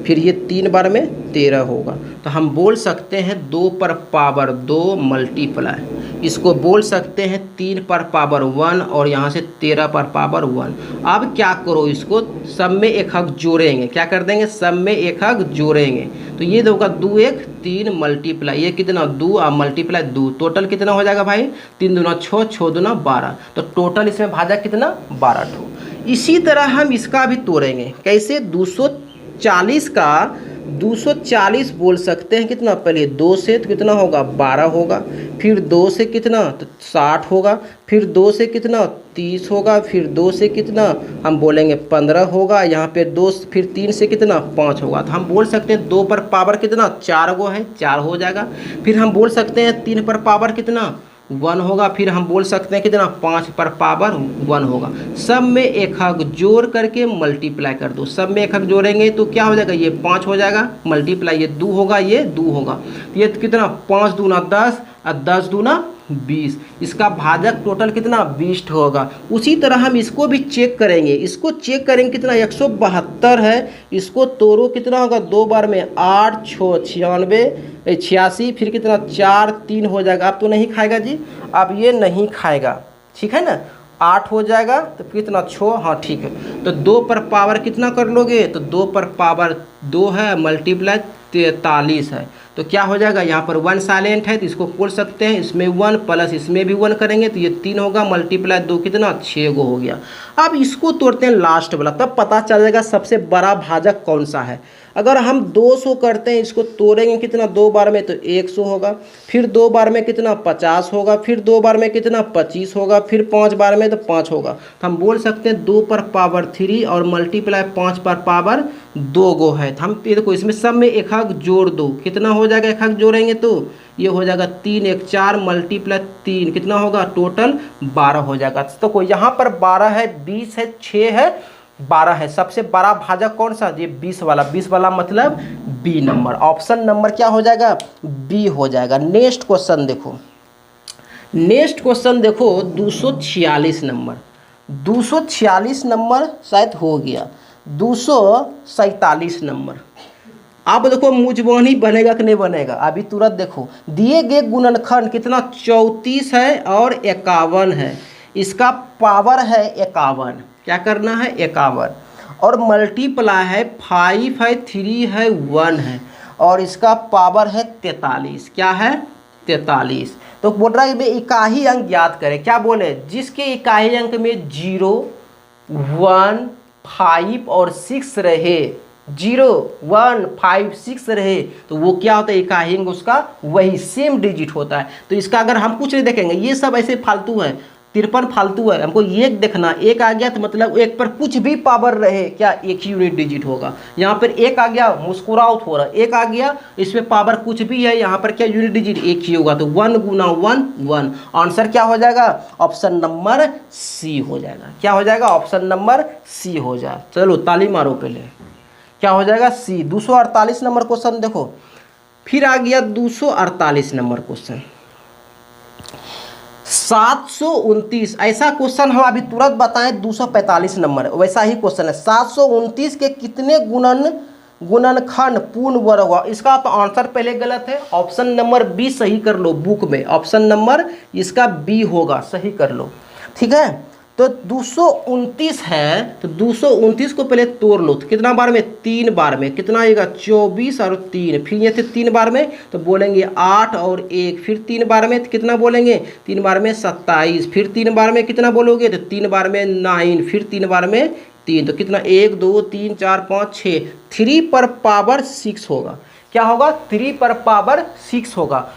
फिर ये 3 बार में 13 होगा। तो हम बोल सकते हैं 2 पर पावर 2 मल्टीप्लाई, इसको बोल सकते हैं 3 पर पावर 1, और यहाँ से 13 पर पावर 1। अब क्या करो, इसको सब में एक हक जोड़ेंगे, क्या कर देंगे सब में एक हक जोड़ेंगे, तो ये होगा 2 1 3 मल्टीप्लाई ये कितना 2 और मल्टीप्लाई 2, टोटल कितना हो जाएगा भाई 3 दूना 6 6 दूना 12, तो टोटल इसमें भाजक कितना 12 ठो। इसी तरह हम इसका भी तोड़ेंगे, कैसे 240 का 240 बोल सकते हैं कितना, पहले 2 से तो कितना होगा 12 होगा, फिर 2 से कितना तो 60 होगा, फिर 2 से कितना 30 होगा, फिर 2 से कितना हम बोलेंगे 15 होगा, यहाँ पे 2 फिर 3 से कितना 5 होगा। तो हम बोल सकते हैं 2 पर पावर कितना 4 गो है 4 हो जाएगा। फिर हम बोल सकते हैं 3 पर पावर कितना 1 होगा, फिर हम बोल सकते हैं कितना 5 पर पावर 1 होगा। सब में एक हक जोड़ करके मल्टीप्लाई कर दो, सब में एक हक जोड़ेंगे तो क्या हो जाएगा ये 5 हो जाएगा, मल्टीप्लाई ये 2 होगा, ये 2 होगा, ये कितना 5 दूना 10 और 10 दूना 20। इसका भाजक टोटल कितना 20 होगा। उसी तरह हम इसको भी चेक करेंगे, इसको चेक करेंगे कितना 172 है, इसको तोड़ो कितना होगा 2 बार में 8 6 96 86, फिर कितना 4 3 हो जाएगा। अब तो नहीं खाएगा जी, अब ये नहीं खाएगा, ठीक है ना। 8 हो जाएगा तो कितना 6, हाँ ठीक है। तो 2 पर पावर कितना कर लोगे, तो 2 पर पावर 2 है मल्टीप्लाई 43 है। तो क्या हो जाएगा, यहाँ पर 1 साइलेंट है तो इसको बोल सकते हैं, इसमें 1 प्लस इसमें भी 1 करेंगे तो ये 3 होगा, मल्टीप्लाई 2 कितना 6 गो हो गया। अब इसको तोड़ते हैं लास्ट वाला, तब पता चल जाएगा सबसे बड़ा भाजक कौन सा है। अगर हम 200 करते हैं, इसको तोड़ेंगे कितना 2 बार में तो 100 होगा, फिर 2 बार में कितना 50 होगा, फिर 2 बार में कितना 25 होगा, फिर 5 बार में तो 5 होगा। तो हम बोल सकते हैं 2 पर पावर 3 और मल्टीप्लाई 5 पर पावर 2 गो है। तो हम ये देखो इसमें सब में एक हक जोड़ दो, कितना हो जाएगा, एक हक जोड़ेंगे तो ये हो जाएगा 3 1 4 मल्टीप्लाई 3 कितना होगा, टोटल 12 हो जाएगा। तो कोई यहाँ पर 12 है, 20 है, 6 है, 12 है। सबसे बड़ा भाजक कौन सा, ये 20 वाला, 20 वाला मतलब बी नंबर। ऑप्शन नंबर क्या हो जाएगा, बी हो जाएगा। नेक्स्ट क्वेश्चन देखो, नेक्स्ट क्वेश्चन देखो 246 नंबर, 246 नंबर शायद हो गया, 247 नंबर। अब देखो मुजबानी बनेगा कि नहीं बनेगा, अभी तुरंत देखो। दिए गए गुणनखंड कितना 34 है और 51 है, इसका पावर है 51, क्या करना है 51, और मल्टीप्लाई है 5 है 3 है 1 है, और इसका पावर है 43, क्या है 43। तो बोल रहा है इकाई अंक याद करें, क्या बोले, जिसके इकाई अंक में 0 1 5 और 6 रहे, 0 1 5 6 रहे तो वो क्या होता है, इकाई अंक उसका वही सेम डिजिट होता है। तो इसका अगर हम कुछ नहीं देखेंगे, ये सब ऐसे फालतू है, 53 फालतू है, हमको ये देखना, एक आ गया तो मतलब एक पर कुछ भी पावर रहे क्या एक ही यूनिट डिजिट होगा। यहाँ पर एक आ गया मुस्कुराउट हो रहा, एक आ गया इसमें पावर कुछ भी है, यहाँ पर क्या यूनिट डिजिट एक ही होगा, तो 1 गुना 1 1। आंसर क्या हो जाएगा, ऑप्शन नंबर सी हो जाएगा। क्या हो जाएगा, ऑप्शन नंबर सी हो जाए। चलो ताली मारो पहले, क्या हो जाएगा सी। 248 नंबर क्वेश्चन देखो, फिर आ गया 248 नंबर क्वेश्चन। 729 ऐसा क्वेश्चन हम अभी तुरंत बताएं, 245 नंबर वैसा ही क्वेश्चन है। 729 के कितने गुणनखंड पूर्ण वर्ग हुआ, इसका तो आंसर पहले गलत है, ऑप्शन नंबर बी सही कर लो बुक में, ऑप्शन नंबर इसका बी होगा, सही कर लो, ठीक है। तो 229 है, तो 229 को पहले तोड़ लो, तो कितना बार में 3 बार में कितना आएगा 24 और 3, फिर ये थे 3 बार में तो बोलेंगे 8 और 1, फिर 3 बार में तो कितना बोलेंगे 3 बार में 27, फिर 3 बार में कितना बोलोगे तो 3 बार में 9, फिर 3 बार में 3, तो कितना 1 2 3 4 5 6, 3 पर पावर 6 होगा। क्या होगा, 3 पर पावर 6 होगा।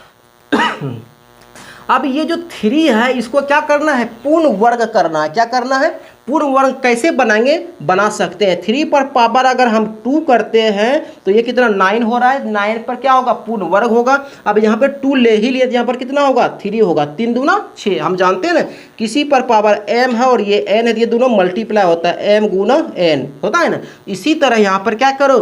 अब ये जो 3 है इसको क्या करना है, पूर्ण वर्ग करना है। क्या करना है, पूर्ण वर्ग कैसे बनाएंगे, बना सकते हैं। 3 पर पावर अगर हम 2 करते हैं तो ये कितना 9 हो रहा है, 9 पर क्या होगा पूर्ण वर्ग होगा। अब यहाँ पर 2 ले ही लिया, यहाँ पर कितना होगा 3 होगा, 3 दूना 6। हम जानते हैं ना किसी पर पावर m है और ये n है, ये दोनों मल्टीप्लाई होता है, m गुना n होता है ना। इसी तरह यहाँ पर क्या करो,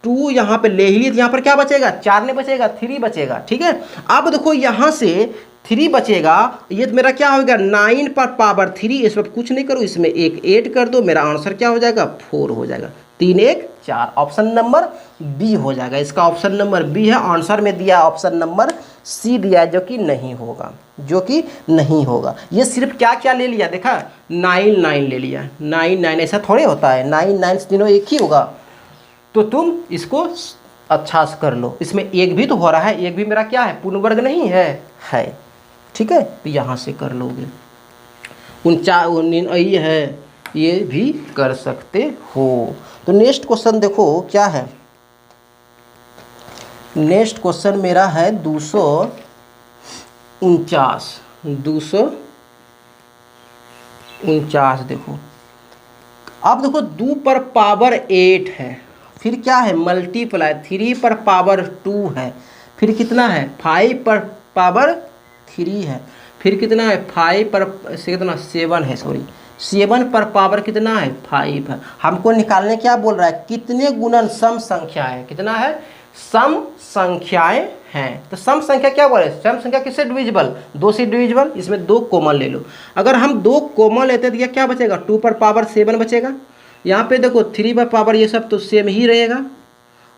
2 यहाँ पे ले ही लिए, यहाँ पर क्या बचेगा 4 नहीं बचेगा, 3 बचेगा, ठीक है। अब देखो यहाँ से 3 बचेगा, ये तो मेरा क्या होगा 9 पर पावर 3, इसमें कुछ नहीं करो, इसमें एक ऐड कर दो, मेरा आंसर क्या हो जाएगा 4 हो जाएगा। 3 1 4, ऑप्शन नंबर बी हो जाएगा। इसका ऑप्शन नंबर बी है। आंसर में दिया ऑप्शन नंबर सी दिया है, जो कि नहीं होगा, जो कि नहीं होगा। ये सिर्फ क्या क्या ले लिया, देखा 9 9 ले लिया, 9 9, ऐसा थोड़े होता है, 9 9 तीनों एक ही होगा। तो तुम इसको अच्छा से कर लो, इसमें एक भी तो हो रहा है, एक भी मेरा क्या है पूर्ण वर्ग नहीं है, ठीक है। तो यहाँ से कर लोगे, 49 ये है, ये भी कर सकते हो। तो नेक्स्ट क्वेश्चन देखो क्या है, नेक्स्ट क्वेश्चन मेरा है 249 देखो। अब देखो 2 पर पावर 8 है, फिर क्या है मल्टीप्लाई 3 पर पावर 2 है, फिर कितना है 5 पर पावर 3 है, फिर कितना है 5 पर से कितना 7 है, सॉरी 7 पर पावर कितना है 5 है। हमको निकालने क्या बोल रहा है, कितने गुणन सम संख्या है, कितना है सम संख्याएं हैं। तो सम संख्या क्या बोले, सम संख्या किससे डिविजिबल, 2 से डिविजिबल, इसमें 2 कॉमन ले लो। अगर हम 2 कॉमन लेते हैं तो क्या बचेगा, 2 पर पावर 7 बचेगा। यहाँ पे देखो 3 पर पावर ये सब तो सेम ही रहेगा।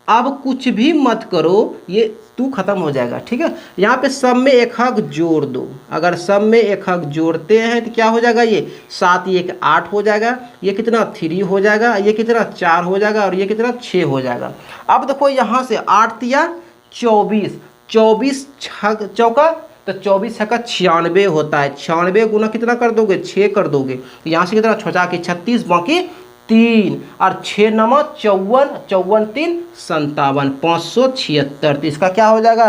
अब कुछ भी मत करो, ये 2 खत्म हो जाएगा, ठीक है। यहाँ पे सब में एक हक जोड़ दो, अगर सब में एक हक जोड़ते हैं तो क्या हो जाएगा, ये 7 1 8 हो जाएगा, ये कितना 3 हो जाएगा, ये कितना 4 हो जाएगा और ये कितना 6 हो जाएगा। अब देखो यहाँ से 8 या 24, 24 चौका तो 24 छक्का 96 होता है। 96 गुना कितना कर दोगे, 6 कर दोगे, तो यहाँ से कितना 6 के 36 बाकी 3 और 6 नमा 54, 54 3 57, 576। तो इसका क्या हो जाएगा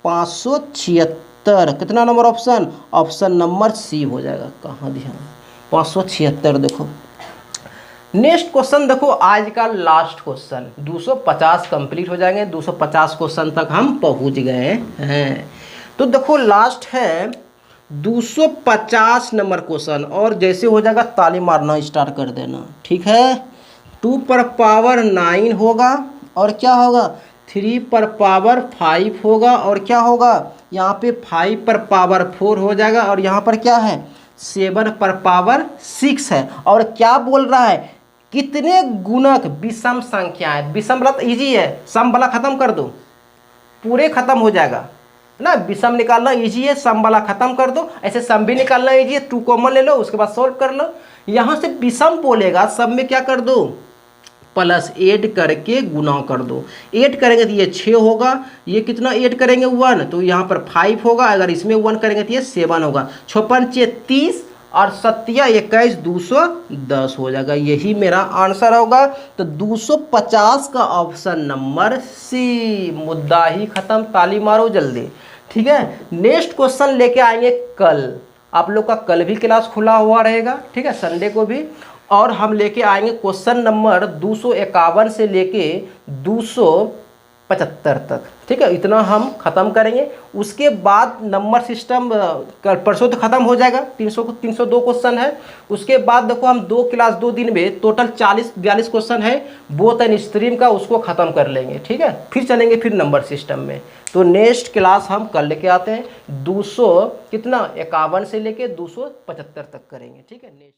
576। कितना number option, option number C हो जाएगा। कहाँ ध्यान, 576 देखो। नेक्स्ट क्वेश्चन देखो, आज का लास्ट क्वेश्चन, 250 कंप्लीट हो जाएंगे, 250 क्वेश्चन तक हम पहुंच गए हैं। तो देखो लास्ट है 250 नंबर क्वेश्चन, और जैसे हो जाएगा ताली मारना स्टार्ट कर देना, ठीक है। 2 पर पावर 9 होगा और क्या होगा, 3 पर पावर 5 होगा और क्या होगा, यहाँ पे 5 पर पावर 4 हो जाएगा और यहाँ पर क्या है 7 पर पावर 6 है। और क्या बोल रहा है, कितने गुणक विषम संख्या है। विषम वाला तो ईजी है, सम वाला खत्म कर दो, पूरे खत्म हो जाएगा ना। विषम निकालना इजी है, सम वाला खत्म कर दो। ऐसे सम भी निकालना इजी है, 2 कॉमन ले लो, उसके बाद सॉल्व कर लो। यहाँ से विषम बोलेगा, सब में क्या कर दो, प्लस 8 करके गुना कर दो। 8 करेंगे तो ये 6 होगा, ये कितना 8 करेंगे 1, तो यहाँ पर 5 होगा, अगर इसमें 1 करेंगे तो ये 7 होगा। 6 5 30 और 7 21 210 हो जाएगा। यही मेरा आंसर होगा। तो 250 का ऑप्शन नंबर सी। मुद्दा ही खत्म, ताली मारो जल्दी, ठीक है। नेक्स्ट क्वेश्चन लेके आएंगे कल, आप लोग का कल भी क्लास खुला हुआ रहेगा, ठीक है, संडे को भी। और हम लेके आएंगे क्वेश्चन नंबर 251 से लेके 275 तक, ठीक है। इतना हम खत्म करेंगे। उसके बाद नंबर सिस्टम परसों तो खत्म हो जाएगा, 302 क्वेश्चन है। उसके बाद देखो हम 2 क्लास 2 दिन में टोटल 40-42 क्वेश्चन है, बोथ एंड स्ट्रीम का, उसको खत्म कर लेंगे, ठीक है। फिर चलेंगे फिर नंबर सिस्टम में। तो नेक्स्ट क्लास हम कल लेके आते हैं 251 से लेके 275 तक करेंगे, ठीक है। नेक्स्ट